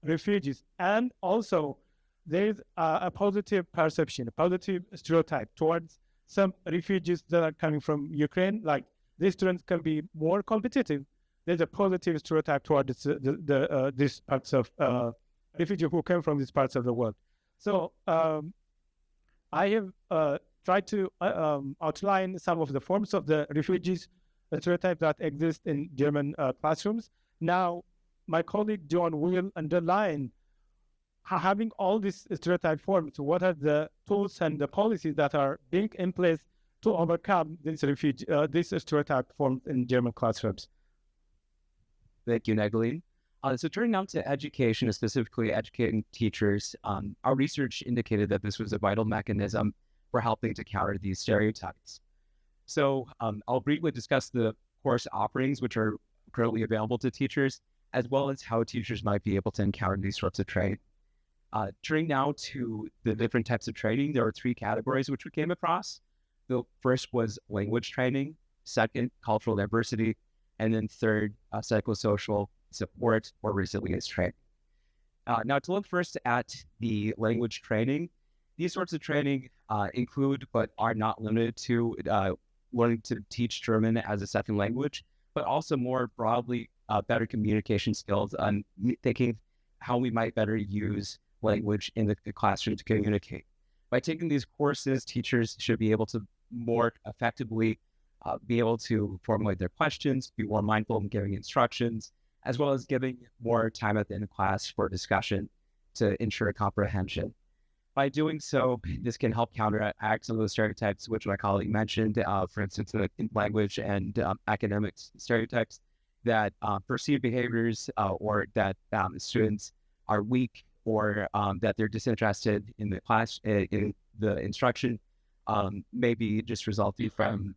refugees, and also there is a positive perception, a positive stereotype towards some refugees that are coming from Ukraine. Like these students can be more competitive, there's a positive stereotype toward these parts of refugees who came from these parts of the world. So I have tried to outline some of the forms of the refugees stereotype that exist in German classrooms. Now, my colleague John will underline having all these stereotype forms, what are the tools and the policies that are being in place to overcome these stereotype forms in German classrooms? Thank you, Negalegne. So turning now to education, and specifically educating teachers, our research indicated that this was a vital mechanism for helping to counter these stereotypes. So I'll briefly discuss the course offerings which are currently available to teachers, as well as how teachers might be able to encounter these sorts of training. Turning now to the different types of training, there are three categories which we came across. The first was language training, second, cultural diversity, and then third, psychosocial support or resilience training. Now, to look first at the language training, these sorts of training include, but are not limited to, learning to teach German as a second language, but also more broadly, better communication skills and thinking how we might better use language in the classroom to communicate. By taking these courses, teachers should be able to more effectively be able to formulate their questions, be more mindful in giving instructions, as well as giving more time at the end of class for discussion to ensure comprehension. By doing so, this can help counteract some of the stereotypes which my colleague mentioned, for instance, in language and academic stereotypes that perceived behaviors or that students are weak or that they're disinterested in the class, in the instruction, maybe just resulting from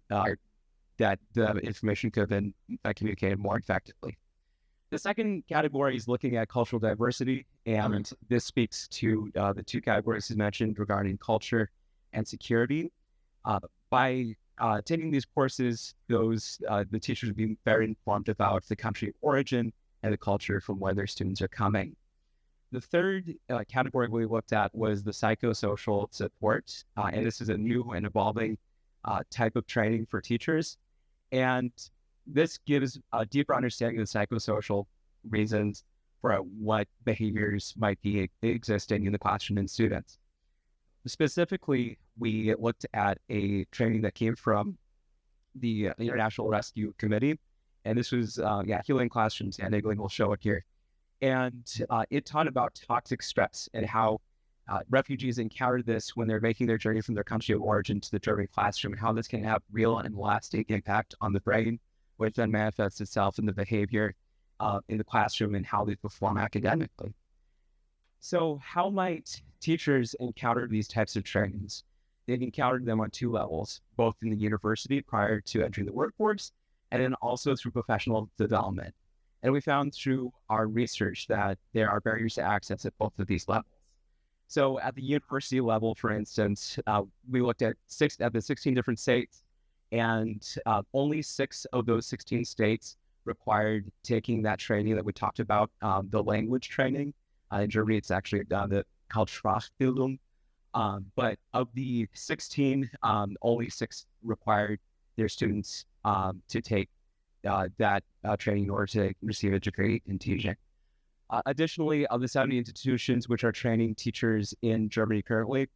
that the information could have been communicated more effectively. The second category is looking at cultural diversity, and this speaks to the two categories you mentioned regarding culture and security. By taking these courses, the teachers will be very informed about the country of origin and the culture from where their students are coming. The third category we looked at was the psychosocial support, and this is a new and evolving type of training for teachers. And this gives a deeper understanding of the psychosocial reasons for what behaviors might be existing in the classroom and students. Specifically, we looked at a training that came from the International Rescue Committee, and this was healing classrooms, and Negalegne will show it here. And it taught about toxic stress and how refugees encounter this when they're making their journey from their country of origin to the German classroom, and how this can have real and lasting impact on the brain, which then manifests itself in the behavior in the classroom and how they perform academically. So how might teachers encounter these types of trainings? They've encountered them on two levels, both in the university prior to entering the workforce, and then also through professional development. And we found through our research that there are barriers to access at both of these levels. So at the university level, for instance, we looked at the 16 different states, and only 6 of those 16 states required taking that training that we talked about, the language training. In Germany, it's actually the called Sprachbildung. But of the 16, only 6 required their students to take that training in order to receive a degree in teaching. Additionally, of the 70 institutions which are training teachers in Germany currently,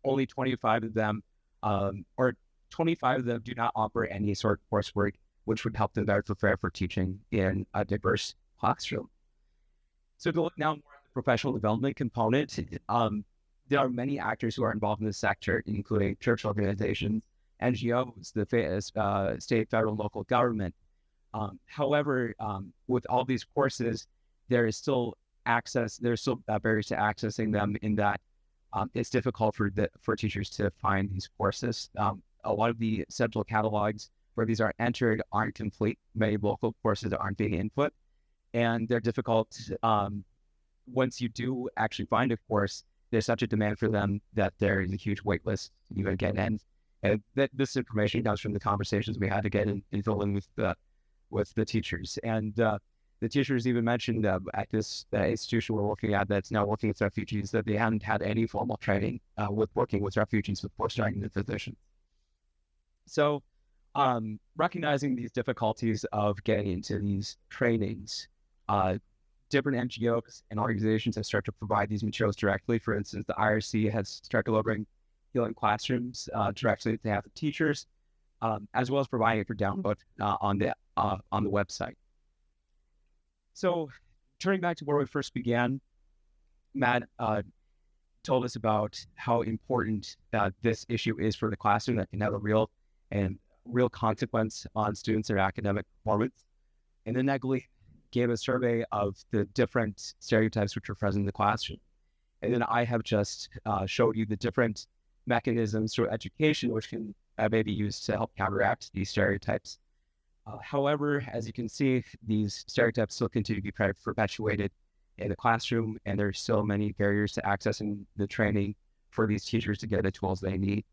only 25 of them, do not offer any sort of coursework which would help them better prepare for teaching in a diverse classroom. So to look now more at the professional development component, there are many actors who are involved in this sector, including church organizations, NGOs, the state, federal, and local government. However, with all these courses, there is still barriers to accessing them in that it's difficult for teachers to find these courses. A lot of the central catalogs where these are entered aren't complete. Many local courses aren't being input, and they're difficult. Once you do actually find a course, there's such a demand for them that there is a huge wait list to even get in. And this information comes from the conversations we had to get in with the teachers. And the teachers even mentioned at this institution we're looking at that's now working with refugees that they hadn't had any formal training with working with refugees before starting the position. So recognizing these difficulties of getting into these trainings, different NGOs and organizations have started to provide these materials directly. For instance, the IRC has started delivering healing classrooms directly to have the teachers, as well as providing it for download on the website. So, turning back to where we first began, Matt told us about how important this issue is for the classroom that can have a real consequence on students' and their academic performance. And then Negalegne gave a survey of the different stereotypes which are present in the classroom. And then I have just showed you the different mechanisms through education which can may be used to help counteract these stereotypes. However, as you can see, these stereotypes still continue to be perpetuated in the classroom, and there's still many barriers to accessing the training for these teachers to get the tools they need.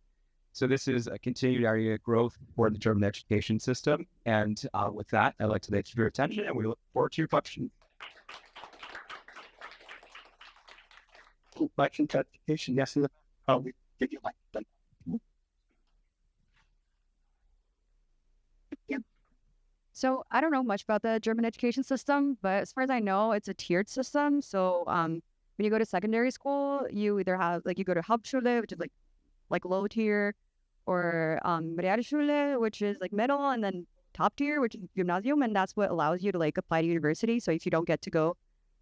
So this is a continued area of growth for the German education system. And with that, I'd like to thank you for your attention, and we look forward to your questions. Question, clarification, yes, we give you like that. So I don't know much about the German education system, but as far as I know, it's a tiered system. So when you go to secondary school, you either have you go to Hauptschule, which is like low tier, or Realschule, which is like middle, and then top tier, which is Gymnasium, and that's what allows you to apply to university. So if you don't get to go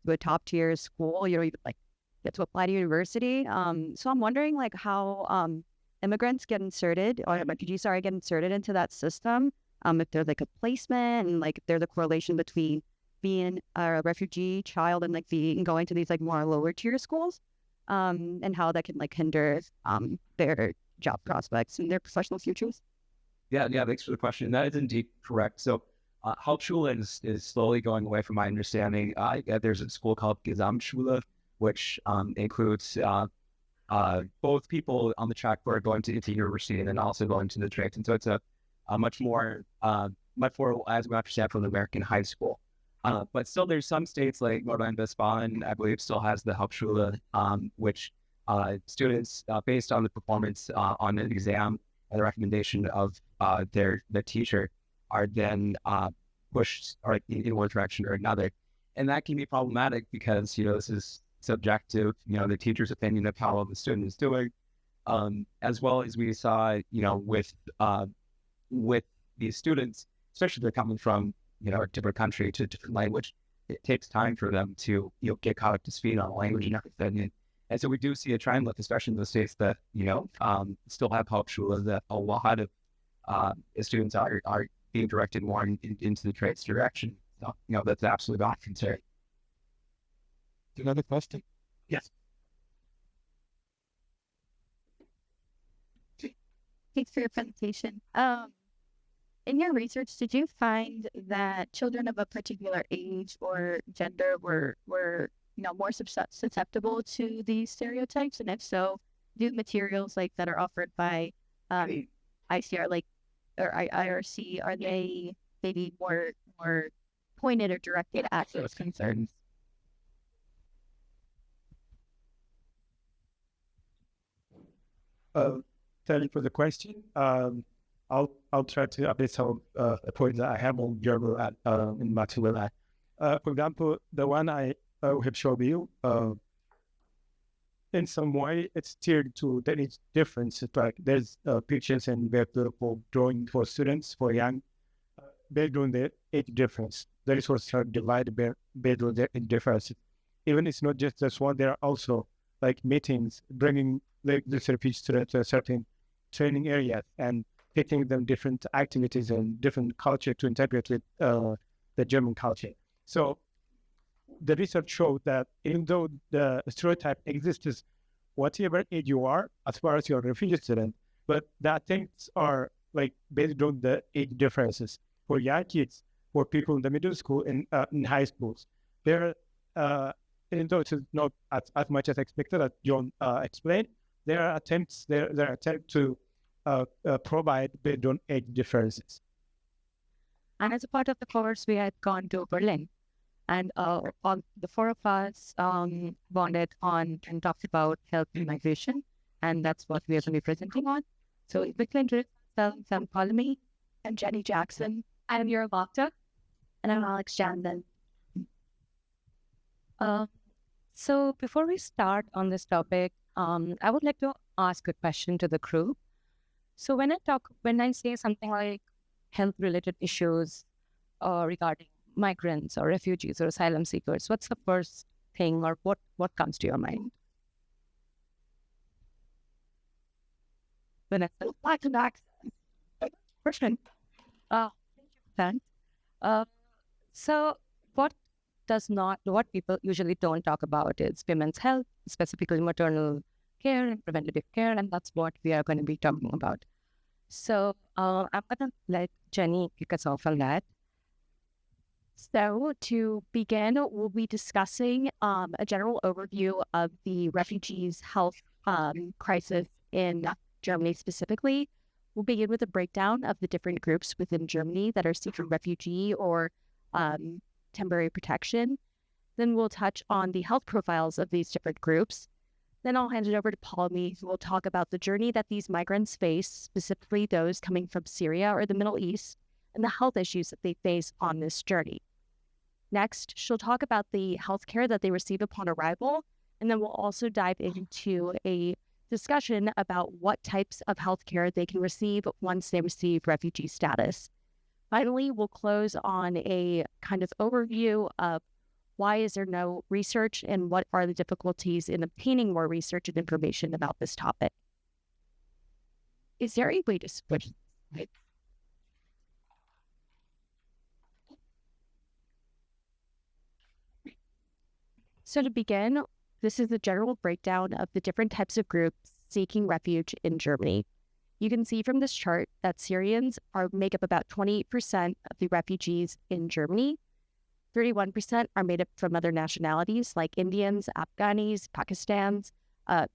to a top tier school, you don't even get to apply to university. So I'm wondering how immigrants get inserted, or refugees get inserted into that system. If there's a placement, and if there's a correlation between being a refugee child and going to these more lower tier schools, and how that can hinder their job prospects and their professional futures. Yeah, thanks for the question. That is indeed correct. So Hauptschule is slowly going away from my understanding. There's a school called Gesamtschule, which includes both people on the track who are going to university and then also going to the trades. And so it's a much more, as we understand, from the American high school. But still, there's some states like Nordrhein-Westfalen, I believe, still has the Hauptschule, which students, based on the performance on an exam and the recommendation of the teacher, are then pushed in one direction or another. And that can be problematic because, this is subjective, the teacher's opinion of how well the student is doing, as well as we saw, with these students, especially if they're coming from, a different country to a different language, it takes time for them to, get caught up to speed on the language and everything. And so we do see a trend, especially in the states that, still have Hauptschule, that a lot of students are being directed more into the trades direction. So, that's absolutely not concerned. Another question? Yes. Thanks for your presentation. In your research, did you find that children of a particular age or gender were more susceptible to these stereotypes? And if so, do materials that are offered by ICR or IRC, are they maybe more pointed or directed at those concerns? Thank you for the question. I'll try to update some points that I have on German in material. For example, the one I have shown you, in some way, it's tiered to the age difference. There's pictures and very beautiful drawing for students, for young, based on the age difference. The resources are divided based on the age difference. Even it's not just this one, there are also meetings, bringing the refugee students to a certain training area and teaching them different activities and different culture to integrate with the German culture. So the research showed that even though the stereotype exists, whatever age you are, as far as you're a refugee student, but that things are based on the age differences. For young kids, for people in the middle school and in high schools, even though it's not as much as expected, as John explained, there are attempts to provide based on age differences. And as a part of the course, we had gone to Berlin, and all the four of us bonded on and talked about health and migration, and that's what we are going to be presenting on. So we can introduce ourselves. I'm Poulomi. I'm Jenny Jackson. I'm Meera Bhakta. And I'm Alex Jenson. So before we start on this topic, I would like to ask a question to the crew. So when I say something like health-related issues regarding migrants or refugees or asylum seekers, what's the first thing or what comes to your mind? Vannesa? Lack of access. Question. Thanks. So what people usually don't talk about is women's health, specifically maternal care and preventative care, and that's what we are going to be talking about. So I'm going to let Jenny kick us off on that. So to begin, we'll be discussing a general overview of the refugees' health crisis in Germany specifically. We'll begin with a breakdown of the different groups within Germany that are seeking refugee or temporary protection. Then we'll touch on the health profiles of these different groups. Then I'll hand it over to Poulomi, who will talk about the journey that these migrants face, specifically those coming from Syria or the Middle East, and the health issues that they face on this journey. Next, she'll talk about the healthcare that they receive upon arrival, and then we'll also dive into a discussion about what types of healthcare they can receive once they receive refugee status. Finally, we'll close on a kind of overview of why is there no research and what are the difficulties in obtaining more research and information about this topic. Is there a way to switch? So to begin, this is a general breakdown of the different types of groups seeking refuge in Germany. You can see from this chart that Syrians make up about 28% of the refugees in Germany. 31% are made up from other nationalities like Indians, Afghanis,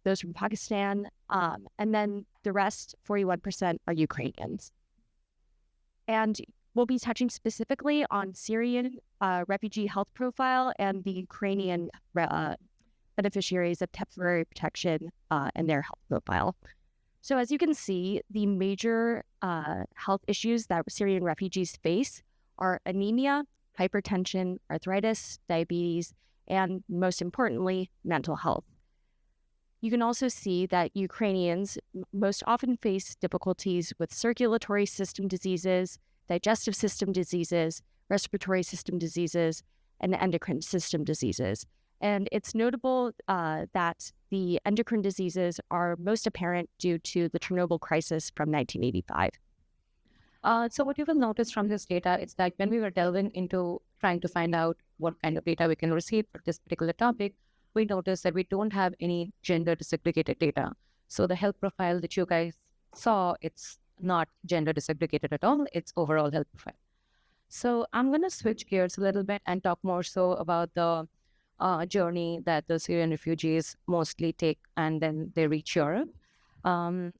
those from Pakistan, and then the rest, 41%, are Ukrainians. And we'll be touching specifically on Syrian refugee health profile and the Ukrainian beneficiaries of temporary protection and their health profile. So as you can see, the major health issues that Syrian refugees face are anemia, hypertension, arthritis, diabetes, and most importantly, mental health. You can also see that Ukrainians most often face difficulties with circulatory system diseases, digestive system diseases, respiratory system diseases, and endocrine system diseases. And it's notable that the endocrine diseases are most apparent due to the Chernobyl crisis from 1985. So what you will notice from this data is that when we were delving into trying to find out what kind of data we can receive for this particular topic, we noticed that we don't have any gender disaggregated data. So the health profile that you guys saw, it's not gender disaggregated at all, it's overall health profile. So I'm going to switch gears a little bit and talk more so about the journey that the Syrian refugees mostly take and then they reach Europe. And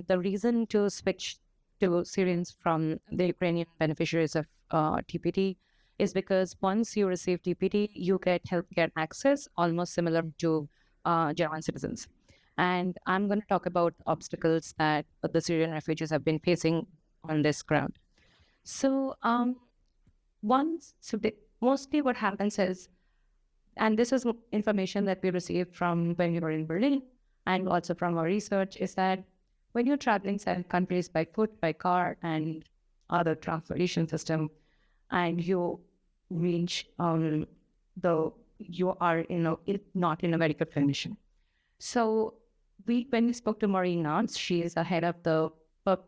the reason to switch to Syrians from the Ukrainian beneficiaries of TPT is because once you receive TPT, you get healthcare access almost similar to German citizens. And I'm going to talk about obstacles that the Syrian refugees have been facing on this ground. So mostly what happens is, and this is information that we received from when we were in Berlin and also from our research, is that when you're traveling certain countries by foot, by car, and other transportation system, and you reach you are not in a very good condition. So when we spoke to Maureen Nance, she is the head of the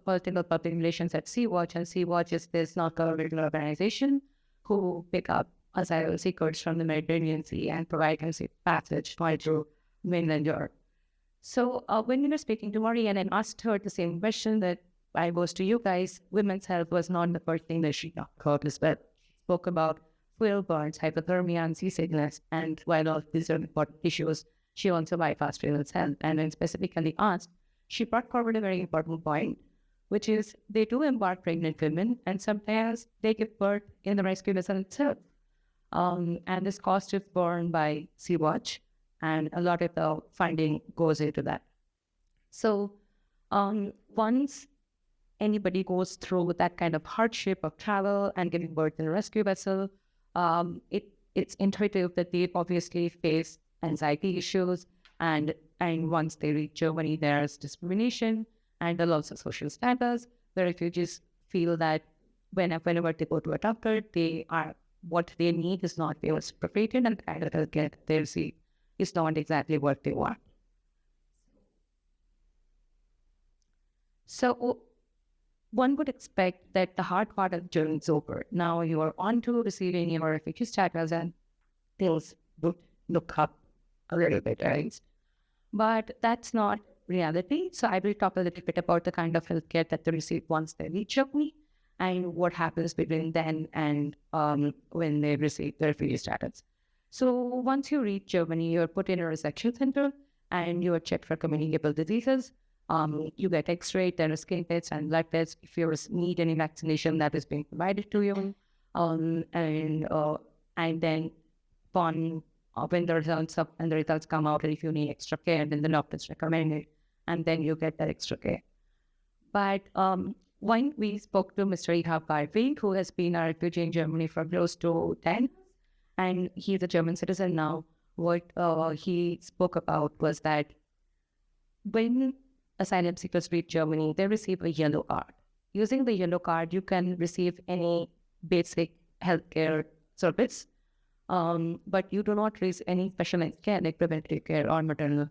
political public relations at Sea-Watch, and Sea-Watch is this non-governmental organization who pick up asylum seekers from the Mediterranean Sea and provide them safe passage through mainland Europe. So when we were speaking to Maureen and asked her the same question that I posed to you guys, women's health was not the first thing that she talked about as well. She spoke about fuel burns, hypothermia, and seasickness, and while all these are important issues, she also bypassed women's health. And when specifically asked, she brought forward a very important point, which is they do embark pregnant women, and sometimes they give birth in the rescue vessel itself. And this cost is borne by Sea-Watch, and a lot of the funding goes into that. So once anybody goes through that kind of hardship of travel and giving birth in a rescue vessel, it's intuitive that they obviously face anxiety issues, and once they reach Germany, there's discrimination and the loss of social status. The refugees feel that whenever they go to a doctor, what they need is not being reciprocated, and the kind of healthcare they receive is not exactly what they want. So one would expect that the hard part of the journey is over. Now you are on to receiving your refugee status, and things would look up a little bit, right? But that's not reality. So I will talk a little bit about the kind of healthcare that they receive once they reach Germany, and what happens between then and when they receive the refugee status. So once you reach Germany, you're put in a reception center and you are checked for communicable diseases. You get X-ray, there are skin tests and blood tests. If you need any vaccination, that is being provided to you. And then when the results come out, and if you need extra care, then the doctors recommend it, and then you get that extra care. But when we spoke to Mr. Ihab Barvi, who has been a refugee in Germany for close to 10 years, and he's a German citizen now, what he spoke about was that when asylum seekers reach Germany, they receive a yellow card. Using the yellow card, you can receive any basic healthcare service, but you do not receive any specialized care like preventive care or maternal care.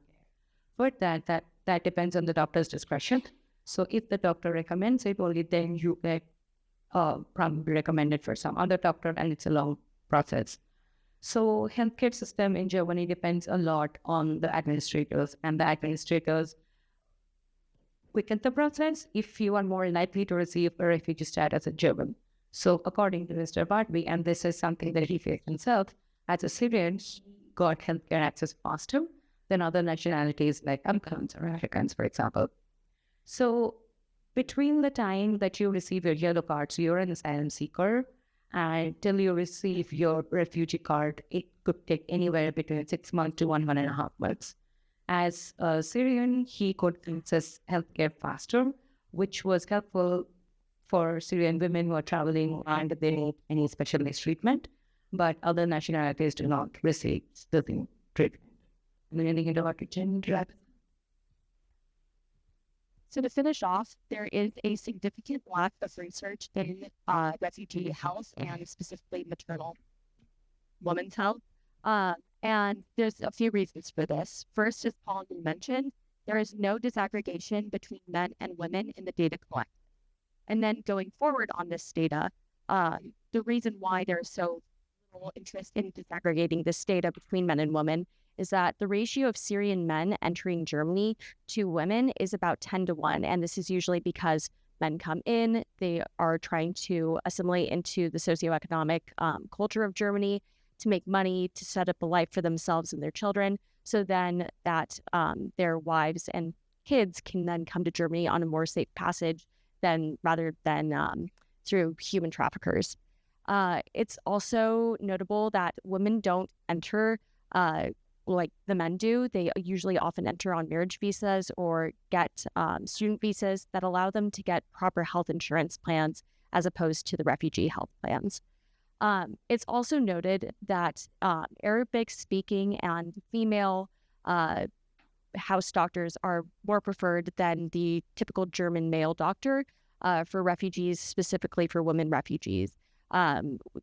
But that depends on the doctor's discretion. So if the doctor recommends it, only then you get probably recommended for some other doctor, and it's a long process. So healthcare system in Germany depends a lot on the administrators, and the administrators quicken the process if you are more likely to receive a refugee status in Germany. So according to Mr. Bartby, and this is something that he faced himself, as a Syrian, he got healthcare access faster than other nationalities like Afghans or Africans, for example. So between the time that you receive your yellow card, so you're an asylum seeker, until you receive your refugee card, it could take anywhere between 6 months to 1.5 months. As a Syrian, he could access healthcare faster, which was helpful for Syrian women who are traveling and they need any specialized treatment, but other nationalities do not receive the treatment. Anything about Genevieve? So to finish off, there is a significant lack of research in refugee health and specifically maternal women's health. And there's a few reasons for this. First, as Paul mentioned, there is no disaggregation between men and women in the data collected. And then going forward on this data, the reason why there's so little interest in disaggregating this data between men and women is that the ratio of Syrian men entering Germany to women is about 10-1. And this is usually because men come in, they are trying to assimilate into the socioeconomic culture of Germany, to make money, to set up a life for themselves and their children, so then that their wives and kids can then come to Germany on a more safe passage rather than through human traffickers. It's also notable that women don't enter like the men do. They usually often enter on marriage visas or get student visas that allow them to get proper health insurance plans as opposed to the refugee health plans. It's also noted that Arabic-speaking and female house doctors are more preferred than the typical German male doctor for refugees, specifically for women refugees.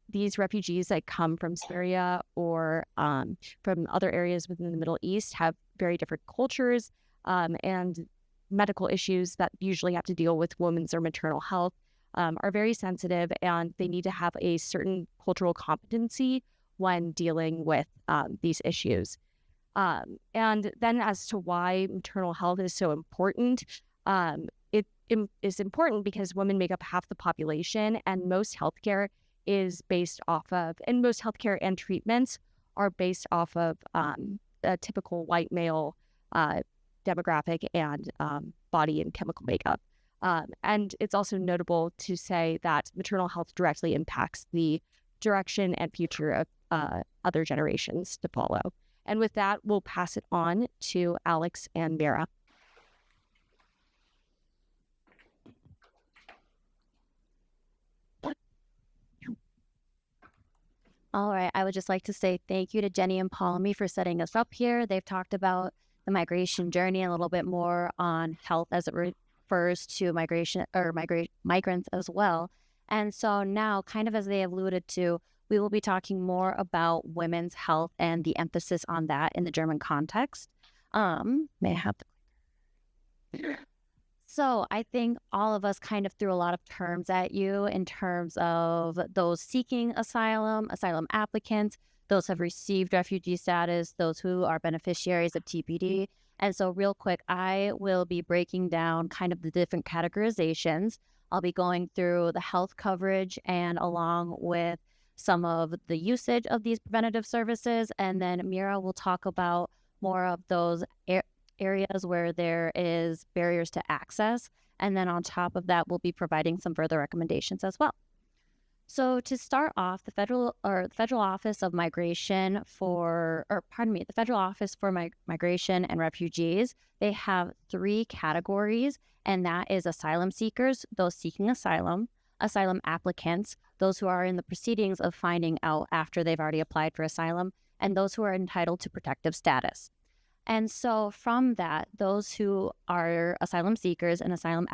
These refugees that come from Syria or from other areas within the Middle East have very different cultures and medical issues that usually have to deal with women's or maternal health. Are very sensitive, and they need to have a certain cultural competency when dealing with these issues. And then as to why maternal health is so important, it is important because women make up half the population, and most healthcare is based off of, and most healthcare and treatments are based off of a typical white male demographic and body and chemical makeup. And it's also notable to say that maternal health directly impacts the direction and future of other generations to follow. And with that, we'll pass it on to Alex and Meera. All right. I would just like to say thank you to Jenny and Poulomi for setting us up here. They've talked about the migration journey a little bit more on health as it refers to migration or migrants as well. And so now, kind of as they alluded to, we will be talking more about women's health and the emphasis on that in the German context. May I have the... So I think all of us kind of threw a lot of terms at you in terms of those seeking asylum, asylum applicants, those who have received refugee status, those who are beneficiaries of TPD. And so real quick, I will be breaking down kind of the different categorizations. I'll be going through the health coverage and along with some of the usage of these preventative services. And then Meera will talk about more of those areas where there is barriers to access. And then on top of that, we'll be providing some further recommendations as well. So to start off, the Federal Office of Migration the Federal Office for Migration and Refugees, they have 3 categories, and that is asylum seekers, those seeking asylum applicants, those who are in the proceedings of finding out after they've already applied for asylum, and those who are entitled to protective status. And so from that, those who are asylum seekers and asylum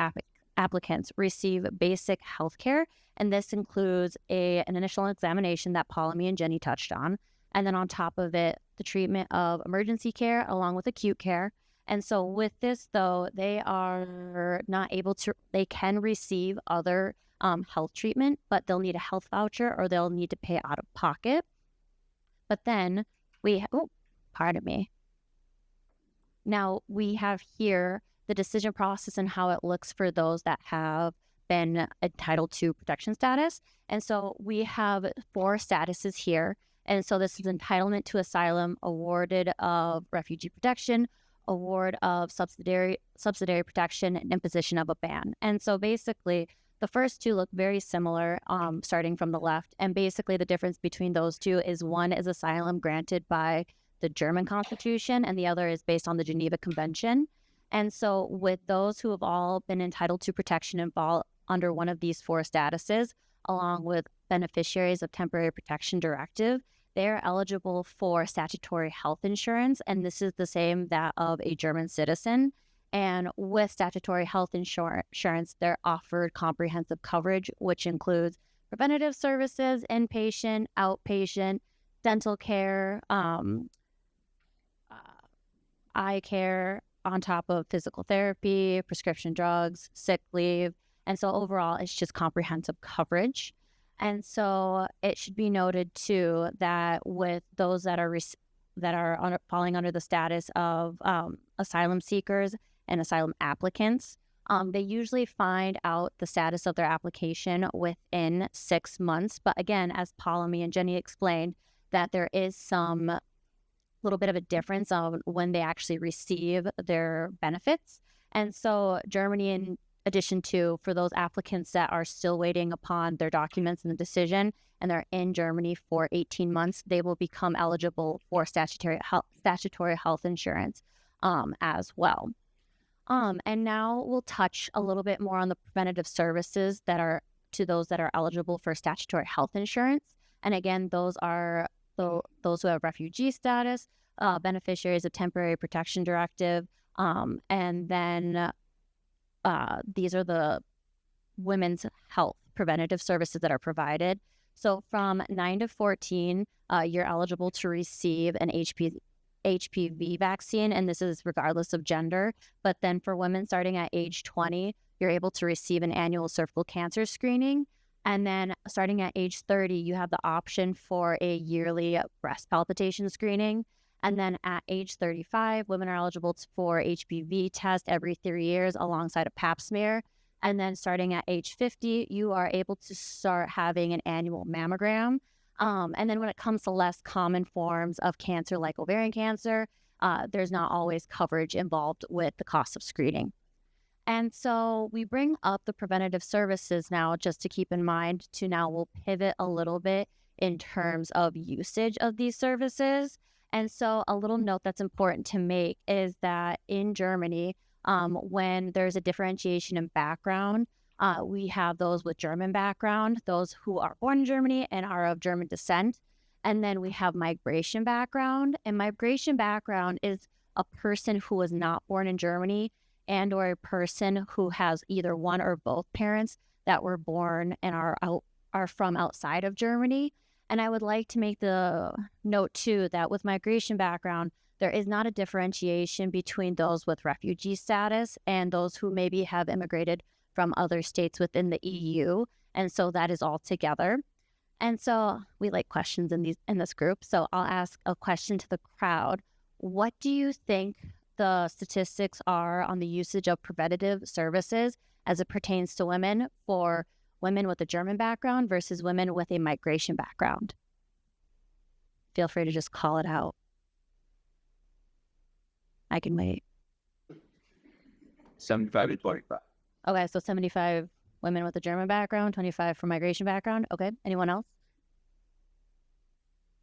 applicants receive basic health care, and this includes an initial examination that Poulomi and Jenny touched on, and then on top of it, the treatment of emergency care along with acute care. And so with this, though, they can receive other health treatment, but they'll need a health voucher or they'll need to pay out of pocket. But then Now we have here the decision process and how it looks for those that have been entitled to protection status. And so we have 4 statuses here. And so this is entitlement to asylum, awarded of refugee protection, award of subsidiary protection, and imposition of a ban. And so basically, the first 2 look very similar, starting from the left. And basically, the difference between those 2 is one is asylum granted by the German Constitution, and the other is based on the Geneva Convention. And so with those who have all been entitled to protection and fall under one of these 4 statuses, along with beneficiaries of temporary protection directive, they are eligible for statutory health insurance, and this is the same that of a German citizen. And with statutory health insurance, they're offered comprehensive coverage, which includes preventative services, inpatient, outpatient, dental care, eye care, on top of physical therapy, prescription drugs, sick leave. And so overall, it's just comprehensive coverage. And so it should be noted too that with those that are falling under the status of asylum seekers and asylum applicants, they usually find out the status of their application within 6 months. But again, as Poulomi and Jenny explained, that there is some little bit of a difference on when they actually receive their benefits. And so Germany, in addition to, for those applicants that are still waiting upon their documents and the decision, and they're in Germany for 18 months, they will become eligible for statutory health insurance as well. And now we'll touch a little bit more on the preventative services that are to those that are eligible for statutory health insurance. And again, those are those who have refugee status, beneficiaries of temporary protection directive, and then these are the women's health preventative services that are provided. So from 9 to 14, you're eligible to receive an HPV vaccine, and this is regardless of gender. But then for women starting at age 20, you're able to receive an annual cervical cancer screening. And then starting at age 30, you have the option for a yearly breast palpitation screening. And then at age 35, women are eligible for HPV test every 3 years alongside a pap smear. And then starting at age 50, you are able to start having an annual mammogram. And then when it comes to less common forms of cancer like ovarian cancer, there's not always coverage involved with the cost of screening. And so we bring up the preventative services now just to keep in mind to now we'll pivot a little bit in terms of usage of these services. And so a little note that's important to make is that in Germany, when there's a differentiation in background, we have those with German background, those who are born in Germany and are of German descent. And then we have migration background. And migration background is a person who was not born in Germany and or a person who has either one or both parents that were born and are from outside of Germany. And I would like to make the note too that with migration background, there is not a differentiation between those with refugee status and those who maybe have immigrated from other states within the EU. And so that is all together. And so we like questions in this group. So I'll ask a question to the crowd. What do you think the statistics are on the usage of preventative services as it pertains to women for women with a German background versus women with a migration background? Feel free to just call it out. I can wait. 75 to 25. Okay, so 75 women with a German background, 25 for migration background. Okay, anyone else?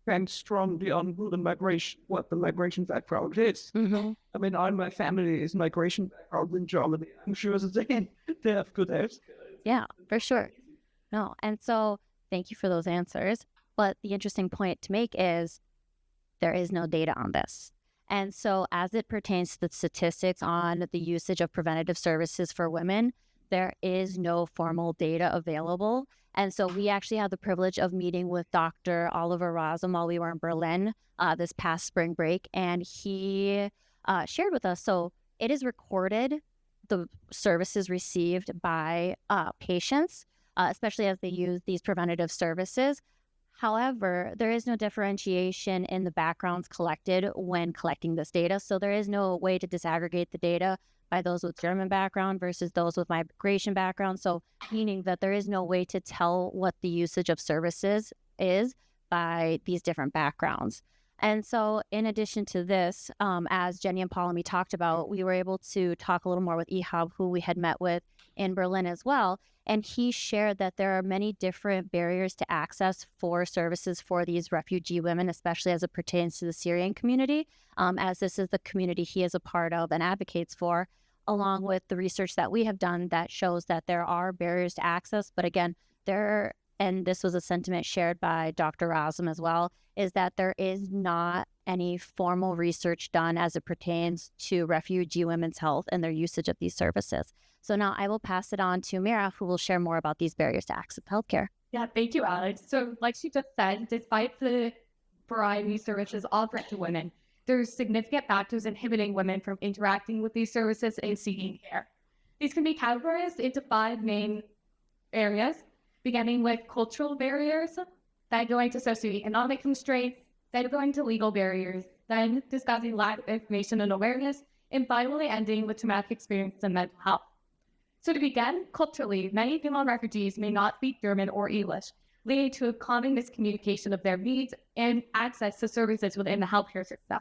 Depends strongly on who the migration, what the migration background is. Mm-hmm. I mean, my family is migration background in Germany. I'm sure they have good health. Yeah, for sure. No, and so thank you for those answers. But the interesting point to make is there is no data on this. And so as it pertains to the statistics on the usage of preventative services for women, there is no formal data available. And so we actually had the privilege of meeting with Dr. Oliver Rasm while we were in Berlin this past spring break. And he shared with us, so it is recorded, the services received by patients, especially as they use these preventative services. However, there is no differentiation in the backgrounds collected when collecting this data. So there is no way to disaggregate the data by those with German background versus those with migration background. So meaning that there is no way to tell what the usage of services is by these different backgrounds. And so in addition to this, as Jenny and Poulomi talked about, we were able to talk a little more with Ihab, who we had met with in Berlin as well. And he shared that there are many different barriers to access for services for these refugee women, especially as it pertains to the Syrian community, as this is the community he is a part of and advocates for, along with the research that we have done that shows that there are barriers to access. But again, and this was a sentiment shared by Dr. Rasm as well, is that there is not any formal research done as it pertains to refugee women's health and their usage of these services. So now I will pass it on to Meera, who will share more about these barriers to access to healthcare. Yeah, thank you, Alex. So like she just said, despite the variety of services offered to women, there's significant factors inhibiting women from interacting with these services and seeking care. These can be categorized into 5 main areas, beginning with cultural barriers, then going to socioeconomic constraints, then going to legal barriers, then discussing lack of information and awareness, and finally ending with traumatic experiences and mental health. So to begin, culturally, many female refugees may not speak German or English, leading to a common miscommunication of their needs and access to services within the healthcare system.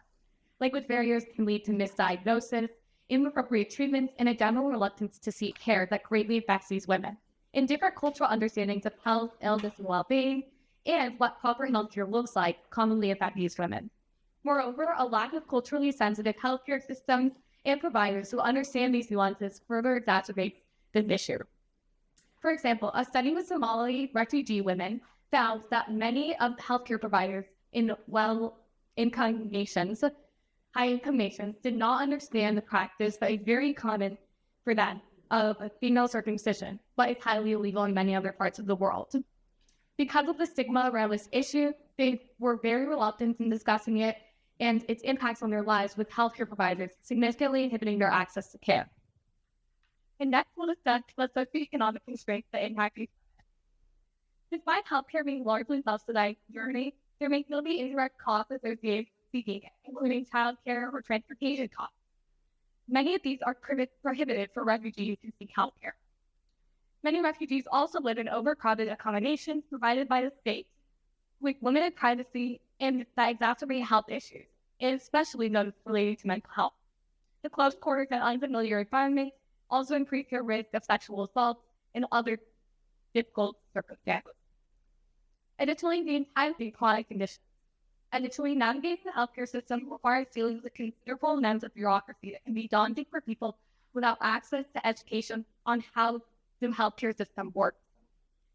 Language barriers can lead to misdiagnosis, inappropriate treatments, and a general reluctance to seek care that greatly affects these women. And different cultural understandings of health, illness, and well-being, and what proper healthcare looks like commonly affect these women. Moreover, a lack of culturally sensitive healthcare systems and providers who understand these nuances further exacerbates this issue. For example, a study with Somali refugee women found that many of the healthcare providers in high-income nations did not understand the practice that is very common for them of female circumcision, but is highly illegal in many other parts of the world. Because of the stigma around this issue, they were very reluctant in discussing it and its impacts on their lives with healthcare providers, significantly inhibiting their access to care. And next, we'll discuss the socioeconomic constraints that impact these women. Despite healthcare being largely subsidized in Germany, there may still be indirect costs associated with seeking it, including childcare or transportation costs. Many of these are prohibited for refugees who seek healthcare. Many refugees also live in overcrowded accommodations provided by the state, with limited privacy and that exacerbate health issues, and especially those related to mental health. The close quarters and unfamiliar environments also increase their risk of sexual assault and other difficult circumstances. Additionally, the entirety of chronic conditions. Additionally, navigating the healthcare system requires dealing with a considerable amount of bureaucracy that can be daunting for people without access to education on how the healthcare system works.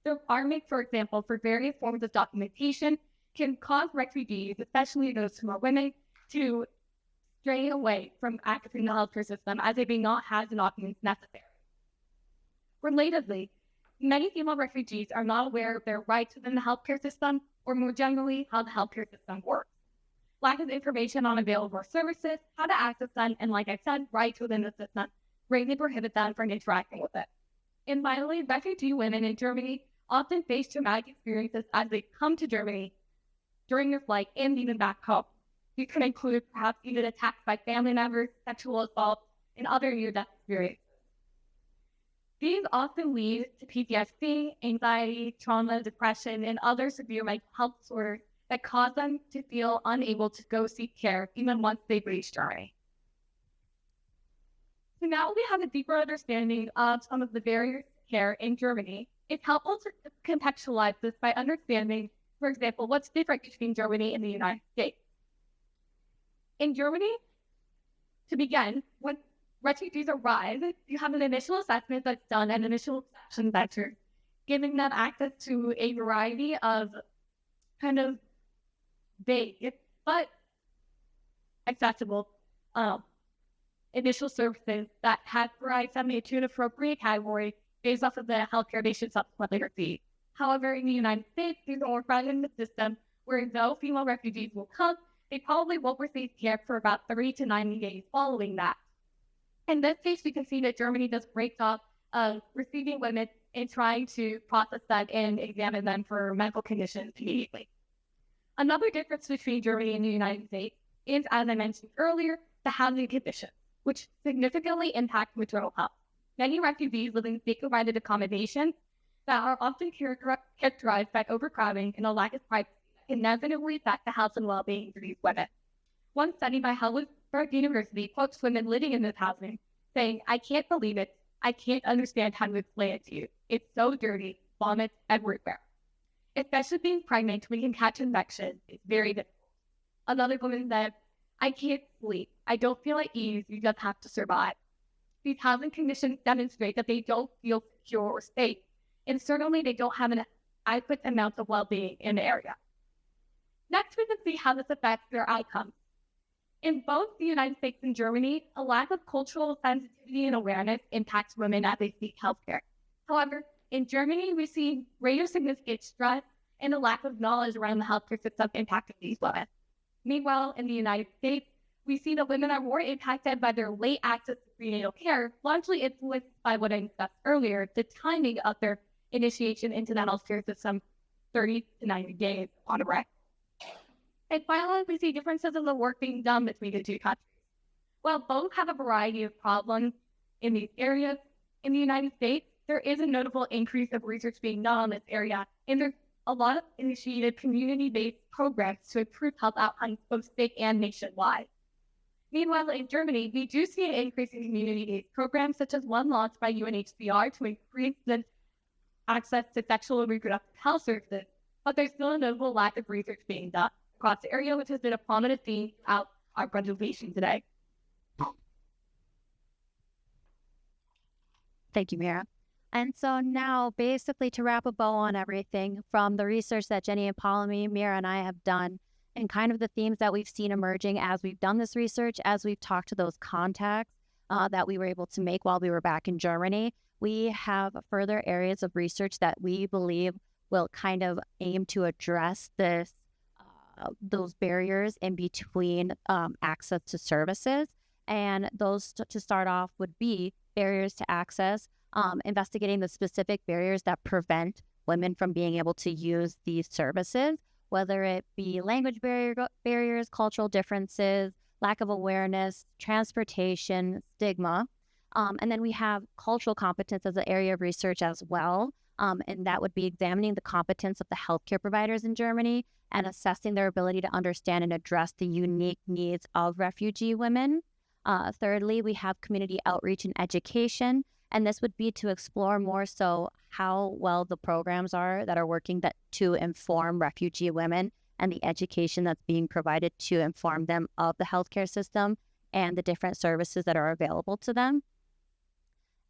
The requirement, for example, for various forms of documentation can cause refugees, especially those who are women, to stray away from accessing the healthcare system as they may not have the documents necessary. Relatedly, many female refugees are not aware of their rights within the healthcare system, or more generally, how the healthcare system works. Lack of information on available services, how to access them, and like I said, rights within the system greatly prohibit them from interacting with it. And finally, refugee women in Germany often face traumatic experiences as they come to Germany during their flight and even back home. These could include perhaps even attacks by family members, sexual assault, and other near-death experiences. These often lead to PTSD, anxiety, trauma, depression, and other severe mental health disorders that cause them to feel unable to go seek care even once they've reached Germany. So now we have a deeper understanding of some of the barriers to care in Germany. It's helpful to contextualize this by understanding, for example, what's different between Germany and the United States. In Germany, to begin, when refugees arrive, you have an initial assessment that's done at initial reception centers, giving them access to a variety of kind of vague but accessible initial services that have provided somebody to an appropriate category based off of the healthcare they should subsequently receive. However, in the United States, these are provided in the system where though female refugees will come, they probably won't receive care for about 30 to 90 days following that. In this case, we can see that Germany does a great job of receiving women and trying to process that and examine them for medical conditions immediately. Another difference between Germany and the United States is, as I mentioned earlier, the housing conditions, which significantly impact maternal health. Many refugees live in state-provided accommodations that are often characterized by overcrowding and a lack of privacy that can negatively affect the health and well-being for these women. One study by Heidelberg University quotes women living in this housing, saying, "I can't believe it. I can't understand how to explain it to you. It's so dirty, vomit everywhere. Especially being pregnant, we can catch infection. It's very difficult." Another woman said, "I can't sleep. I don't feel at ease. You just have to survive." These housing conditions demonstrate that they don't feel secure or safe, and certainly they don't have an adequate amount of well-being in the area. Next, we can see how this affects their outcomes. In both the United States and Germany, a lack of cultural sensitivity and awareness impacts women as they seek healthcare. However, in Germany, we see greater significant stress and a lack of knowledge around the healthcare system impacting these women. Meanwhile, in the United States, we see that women are more impacted by their late access to prenatal care, largely influenced by what I discussed earlier, the timing of their initiation into the healthcare system, 30 to 90 days on a rec. And finally, we see differences in the work being done between the two countries. While both have a variety of problems in these areas, in the United States, there is a notable increase of research being done on this area, and there's a lot of initiated community-based programs to improve health outcomes both state and nationwide. Meanwhile, in Germany, we do see an increase in community-based programs, such as one launched by UNHCR to increase the access to sexual and reproductive health services, but there's still a notable lack of research being done across the area, which has been a prominent theme throughout our presentation today. Thank you, Meera. And so now, basically, to wrap a bow on everything from the research that Jenny and Poulomi, Meera, and I have done, and kind of the themes that we've seen emerging as we've done this research, as we've talked to those contacts that we were able to make while we were back in Germany, we have further areas of research that we believe will kind of aim to address this, those barriers in between access to services. And those, to start off, would be barriers to access, investigating the specific barriers that prevent women from being able to use these services, whether it be language barriers, cultural differences, lack of awareness, transportation, stigma. And then we have cultural competence as an area of research as well. And that would be examining the competence of the healthcare providers in Germany and assessing their ability to understand and address the unique needs of refugee women. Thirdly, we have community outreach and education. And this would be to explore more so how well the programs are that are working to inform refugee women and the education that's being provided to inform them of the healthcare system and the different services that are available to them.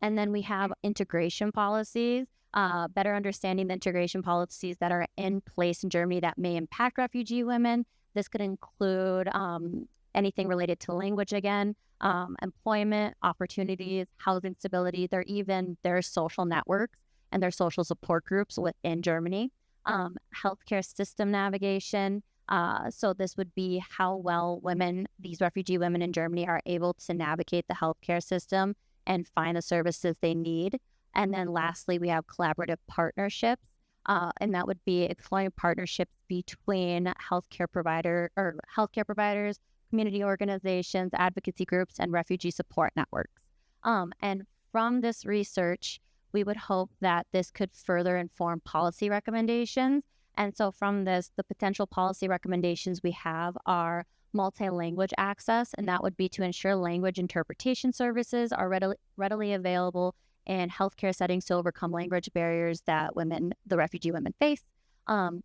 And then we have integration policies, better understanding the integration policies that are in place in Germany that may impact refugee women. This could include anything related to language again, employment, opportunities, housing stability, even their social networks and their social support groups within Germany, healthcare system navigation. So this would be how well these refugee women in Germany are able to navigate the healthcare system and find the services they need. And then lastly, we have collaborative partnerships, and that would be exploring partnerships between healthcare providers, community organizations, advocacy groups, and refugee support networks. And from this research, we would hope that this could further inform policy recommendations. And so from this, the potential policy recommendations we have are multi-language access, and that would be to ensure language interpretation services are readily available in healthcare settings to overcome language barriers that the refugee women face,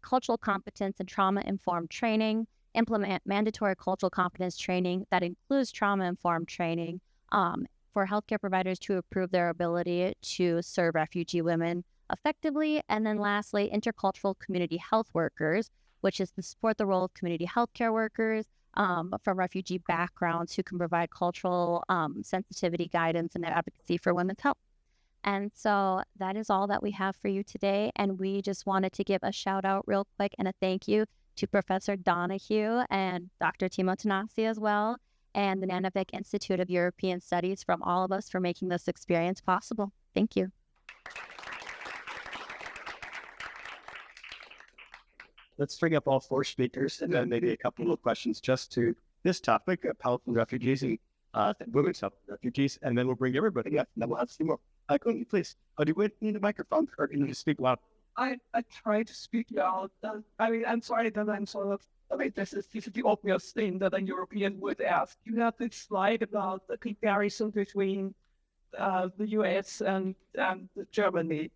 cultural competence and trauma-informed training, implement mandatory cultural competence training that includes trauma-informed training for healthcare providers to improve their ability to serve refugee women effectively. And then lastly, intercultural community health workers, which is to support the role of community healthcare workers from refugee backgrounds who can provide cultural sensitivity guidance and advocacy for women's health. And so that is all that we have for you today. And we just wanted to give a shout out real quick and a thank you to Professor Donahue and Dr. Timo Tanasi as well, and the Nanovic Institute of European Studies, from all of us for making this experience possible. Thank you. Let's bring up all four speakers and then maybe a couple of questions just to this topic of health and refugees and women's health and refugees, and then we'll bring everybody up and then we'll have some more. Courtney, please. Do you need a microphone or can you just speak loud? I try to speak loud. I'm sorry that I'm sort of, this is the obvious thing that a European would ask. You have this slide about the comparison between the US and Germany.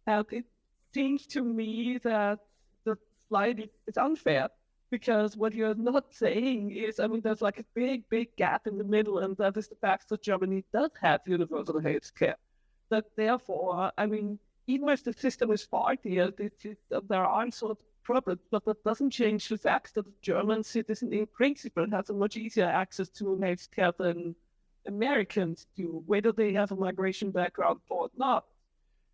And it seems to me that the slide is unfair because what you're not saying is, there's like a big gap in the middle, and that is the fact that Germany does have universal health care. That therefore, even if the system is faulty, there are sort of problems, but that doesn't change the fact that the German citizen in principle has a much easier access to health care than Americans do, whether they have a migration background or not.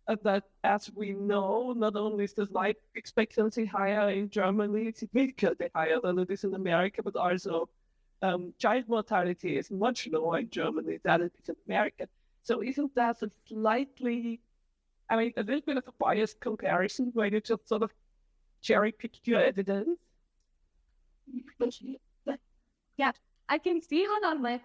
And that, as we know, not only is the life expectancy higher in Germany, it's significantly higher than it is in America, but also child mortality is much lower in Germany than it is in America. So isn't that a slightly, a little bit of a biased comparison where you just sort of cherry pick your evidence? Yeah, I can see how that might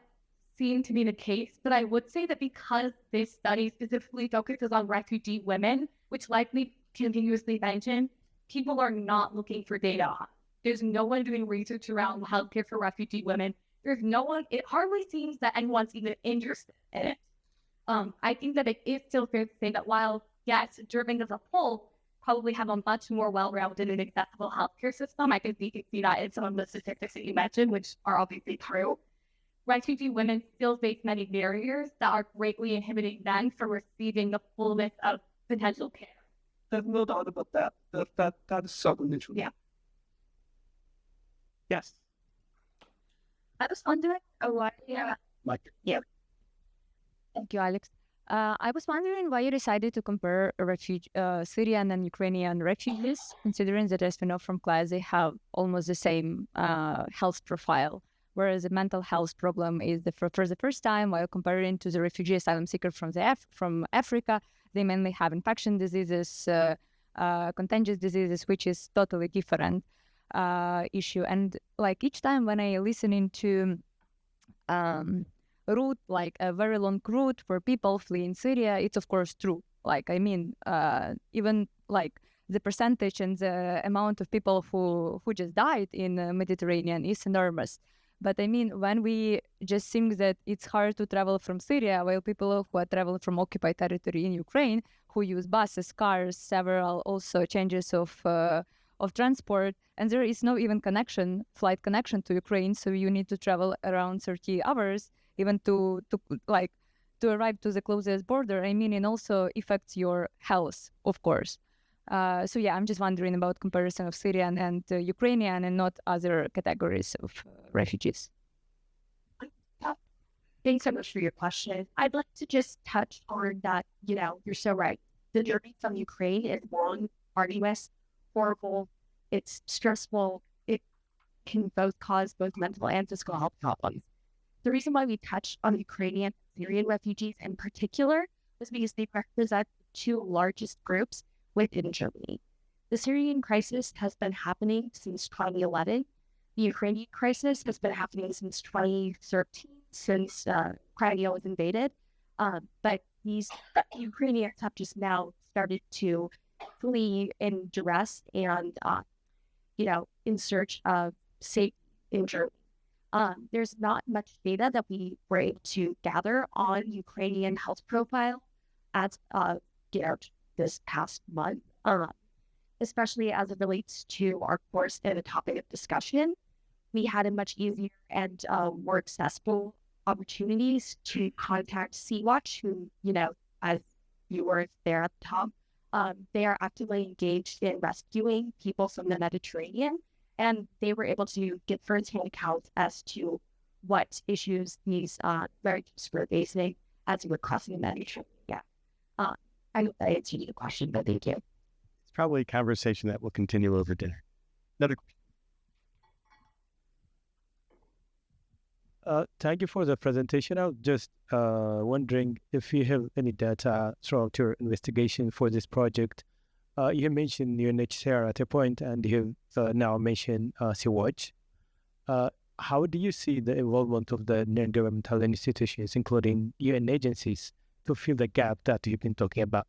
seem to be the case, but I would say that because this study specifically focuses on refugee women, which likely continuously mentioned, people are not looking for data. There's no one doing research around healthcare for refugee women. There's no one, it hardly seems that anyone's even interested in it. I think that it is still fair to say that while, yes, Germany as a whole probably have a much more well-rounded and accessible healthcare system, I think we can see that in some of the statistics that you mentioned, which are obviously true. Refugee women still face many barriers that are greatly inhibiting them from receiving the fullness of potential care. There's no doubt about that. That is certainly true. Yeah. Yes. I was wondering why. Yeah. Yeah. Thank you, Alex. I was wondering why you decided to compare Syrian and Ukrainian refugees, considering that, as we know from class, they have almost the same health profile. Whereas a mental health problem is for the first time, while comparing to the refugee asylum seeker from Africa, they mainly have infection diseases, contagious diseases, which is totally different issue. And like each time when I listen into route, like a very long route for people fleeing Syria, it's of course true. Even like the percentage and the amount of people who just died in the Mediterranean is enormous. But when we just think that it's hard to travel from Syria, while people who are traveling from occupied territory in Ukraine, who use buses, cars, several also changes of transport, and there is no even flight connection to Ukraine, so you need to travel around 30 hours even to to arrive to the closest border, I mean, it also affects your health, of course. So yeah, I'm just wondering about comparison of Syrian and Ukrainian and not other categories of refugees. Thanks so much for your question. I'd like to just touch on that, you're so right. The journey from Ukraine is long, arduous, horrible, it's stressful, it can cause both mental and physical health problems. The reason why we touched on Ukrainian and Syrian refugees in particular was because they represent the two largest groups within Germany. The Syrian crisis has been happening since 2011. The Ukrainian crisis has been happening since 2013, since Crimea was invaded. But these Ukrainians have just now started to flee in duress and, in search of safety in Germany. There's not much data that we were able to gather on Ukrainian health profile as of this past month, especially as it relates to our course and the topic of discussion. We had a much easier and more accessible opportunities to contact Sea-Watch, who, as you were there at the top, they are actively engaged in rescuing people from the Mediterranean, and they were able to get first-hand accounts as to what issues these refugees were facing as they were crossing the Mediterranean. Yeah. I hope that answered your question, but thank you. It's probably a conversation that will continue over dinner. Another question. Thank you for the presentation. I was just wondering if you have any data throughout your investigation for this project. You have mentioned UNHCR at a point, and you have now mentioned Sea-Watch. How do you see the involvement of the non-governmental institutions, including UN agencies, to fill the gap that you've been talking about?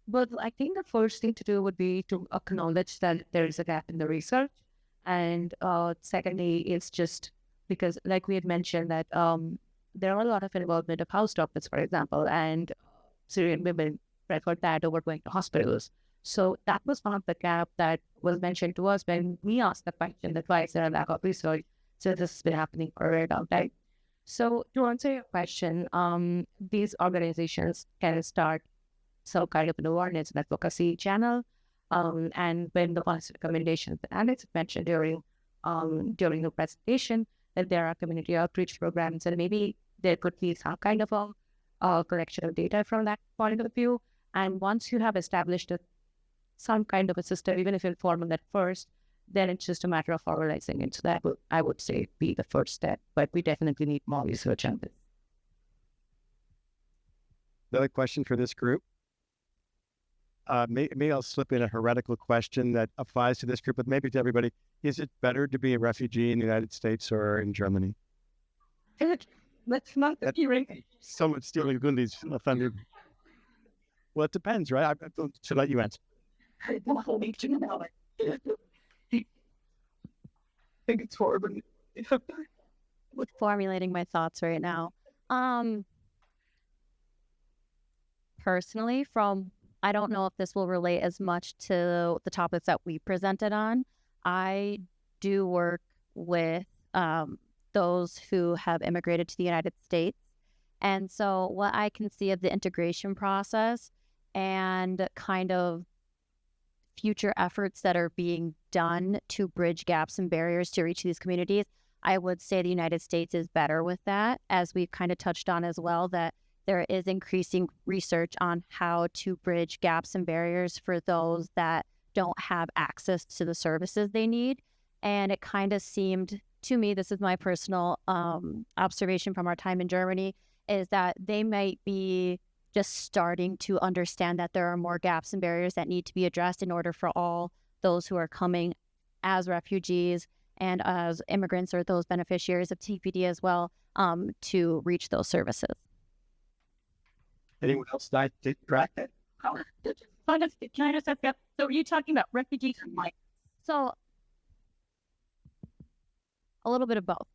Well, I think the first thing to do would be to acknowledge that there is a gap in the research. And secondly, it's just because, like we had mentioned, that there are a lot of involvement of house doctors, for example, and Syrian women prefer that over going to hospitals. So that was one of the gap that was mentioned to us when we asked the question that why is there a lack of research? So this has been happening for a very long time. So to answer your question, these organizations can start some kind of an awareness and advocacy channel. And when the policy recommendations that Alex mentioned during the presentation, that there are community outreach programs, and maybe there could be some kind of a collection of data from that point of view. And once you have established some kind of a system, even if informal at first, then it's just a matter of formalizing it. So that would, I would say, be the first step. But we definitely need more research on this. Another question for this group. Maybe I'll slip in a heretical question that applies to this group, but maybe to everybody. Is it better to be a refugee in the United States or in Germany? Let's not hearing. Someone stealing Gundi's offended. Well, it depends, right? I should let you answer. I think it's horrible. Formulating my thoughts right now. Personally, I don't know if this will relate as much to the topics that we presented on. I do work with those who have immigrated to the United States. And so what I can see of the integration process and kind of future efforts that are being done to bridge gaps and barriers to reach these communities, I would say the United States is better with that, as we've kind of touched on as well, that there is increasing research on how to bridge gaps and barriers for those that don't have access to the services they need. And it kind of seemed to me, this is my personal observation from our time in Germany, is that they might be just starting to understand that there are more gaps and barriers that need to be addressed in order for all those who are coming as refugees and as immigrants or those beneficiaries of TPD as well to reach those services. Anyone else died to track that? Can I just ask that? So are you talking about refugees or migrants? So a little bit of both.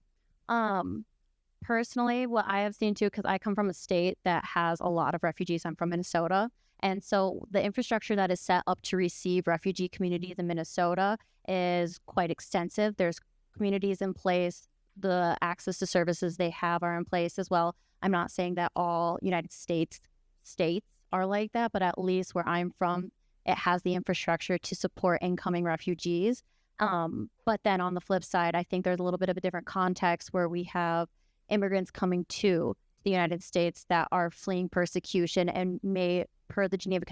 Personally, what I have seen too, because I come from a state that has a lot of refugees. I'm from Minnesota. And so the infrastructure that is set up to receive refugee communities in Minnesota is quite extensive. There's communities in place, the access to services they have are in place as well. I'm not saying that all United States are like that, but at least where I'm from, it has the infrastructure to support incoming refugees. But then on the flip side, I think there's a little bit of a different context where we have immigrants coming to the United States that are fleeing persecution and may, per the Geneva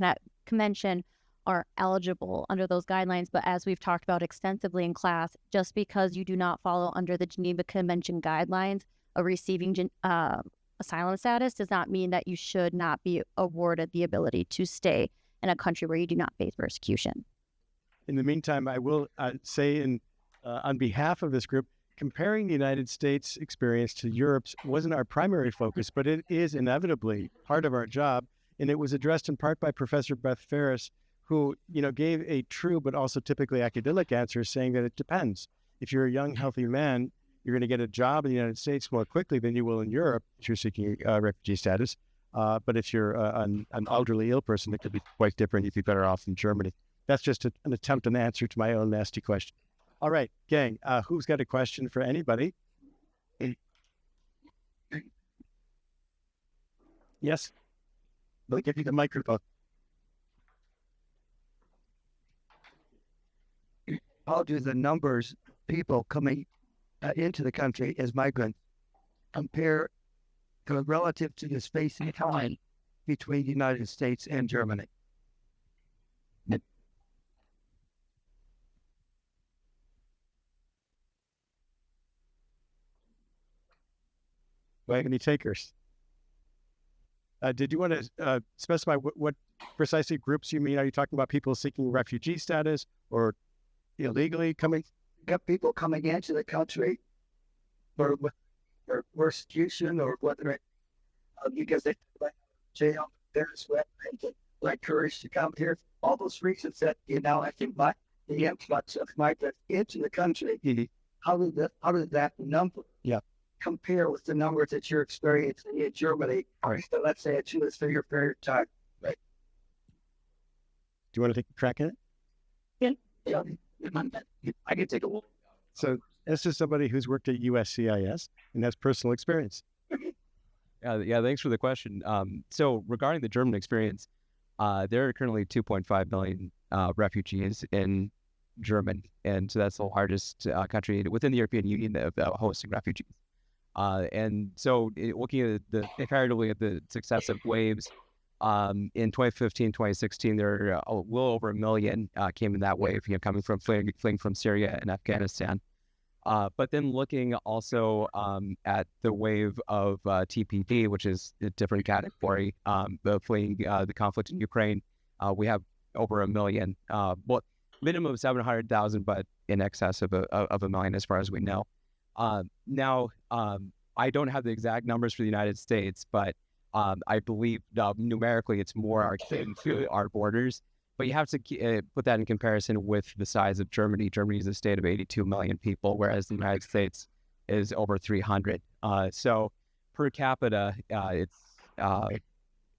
Convention, are eligible under those guidelines. But as we've talked about extensively in class, just because you do not follow under the Geneva Convention guidelines of receiving asylum status does not mean that you should not be awarded the ability to stay in a country where you do not face persecution. In the meantime, I will say on behalf of this group, comparing the United States experience to Europe's wasn't our primary focus, but it is inevitably part of our job. And it was addressed in part by Professor Beth Ferris, who, gave a true but also typically academic answer, saying that it depends. If you're a young, healthy man, you're going to get a job in the United States more quickly than you will in Europe if you're seeking refugee status. But if you're an elderly ill person, it could be quite different. You'd be better off in Germany. That's just an attempt and answer to my own nasty question. All right, gang, who's got a question for anybody? Yes? I'll give you the microphone. How do the numbers of people coming into the country as migrants compare relative to the space and time between the United States and Germany? Any takers? Did you want to specify what precisely groups you mean? Are you talking about people seeking refugee status or illegally coming? Got people coming into the country for persecution or whether it because they like jail, there's like courage to come here. All those reasons that I think the influx of migrants into the country. How did that number compare with the numbers that you're experiencing in Germany? Right. So let's say a 2 or 3 year period of time, right? Do you want to take a crack at it? Yeah, I can take a look. So this is somebody who's worked at USCIS and has personal experience. Yeah, thanks for the question. So regarding the German experience, there are currently 2.5 million refugees in Germany, and so that's the largest country within the European Union of hosting refugees. And so looking at comparatively at the successive waves, in 2015, 2016, there were well over 1 million came in that wave, coming from fleeing from Syria and Afghanistan. But then looking also at the wave of TPD, which is a different category, the fleeing the conflict in Ukraine, we have over 1 million. Well, minimum of 700,000, but in excess of a million as far as we know. Now, I don't have the exact numbers for the United States, but I believe numerically it's more akin to our borders. But you have to put that in comparison with the size of Germany. Germany is a state of 82 million people, whereas the United States is over 300. So per capita,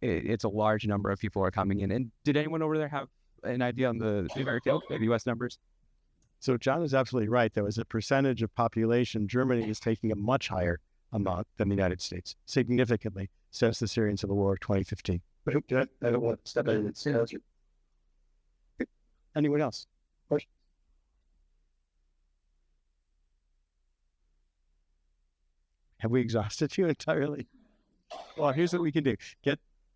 it's a large number of people are coming in. And did anyone over there have an idea on the American, the U.S. numbers? So John is absolutely right, though. As a percentage of population, Germany is taking a much higher amount than the United States, significantly, since the Syrian Civil War of 2015. But I don't want to step in and say that. Anyone else? Questions? Have we exhausted you entirely? Well, here's what we can do.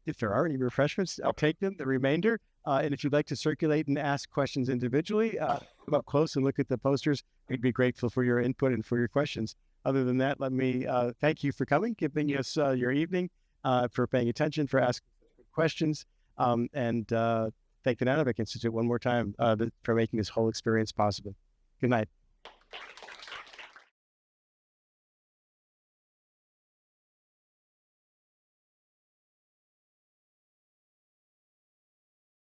If there are any refreshments, I'll take them, the remainder. And if you'd like to circulate and ask questions individually, come up close and look at the posters. We'd be grateful for your input and for your questions. Other than that, let me thank you for coming, giving us your evening, for paying attention, for asking questions, and thank the Nanovic Institute one more time for making this whole experience possible. Good night.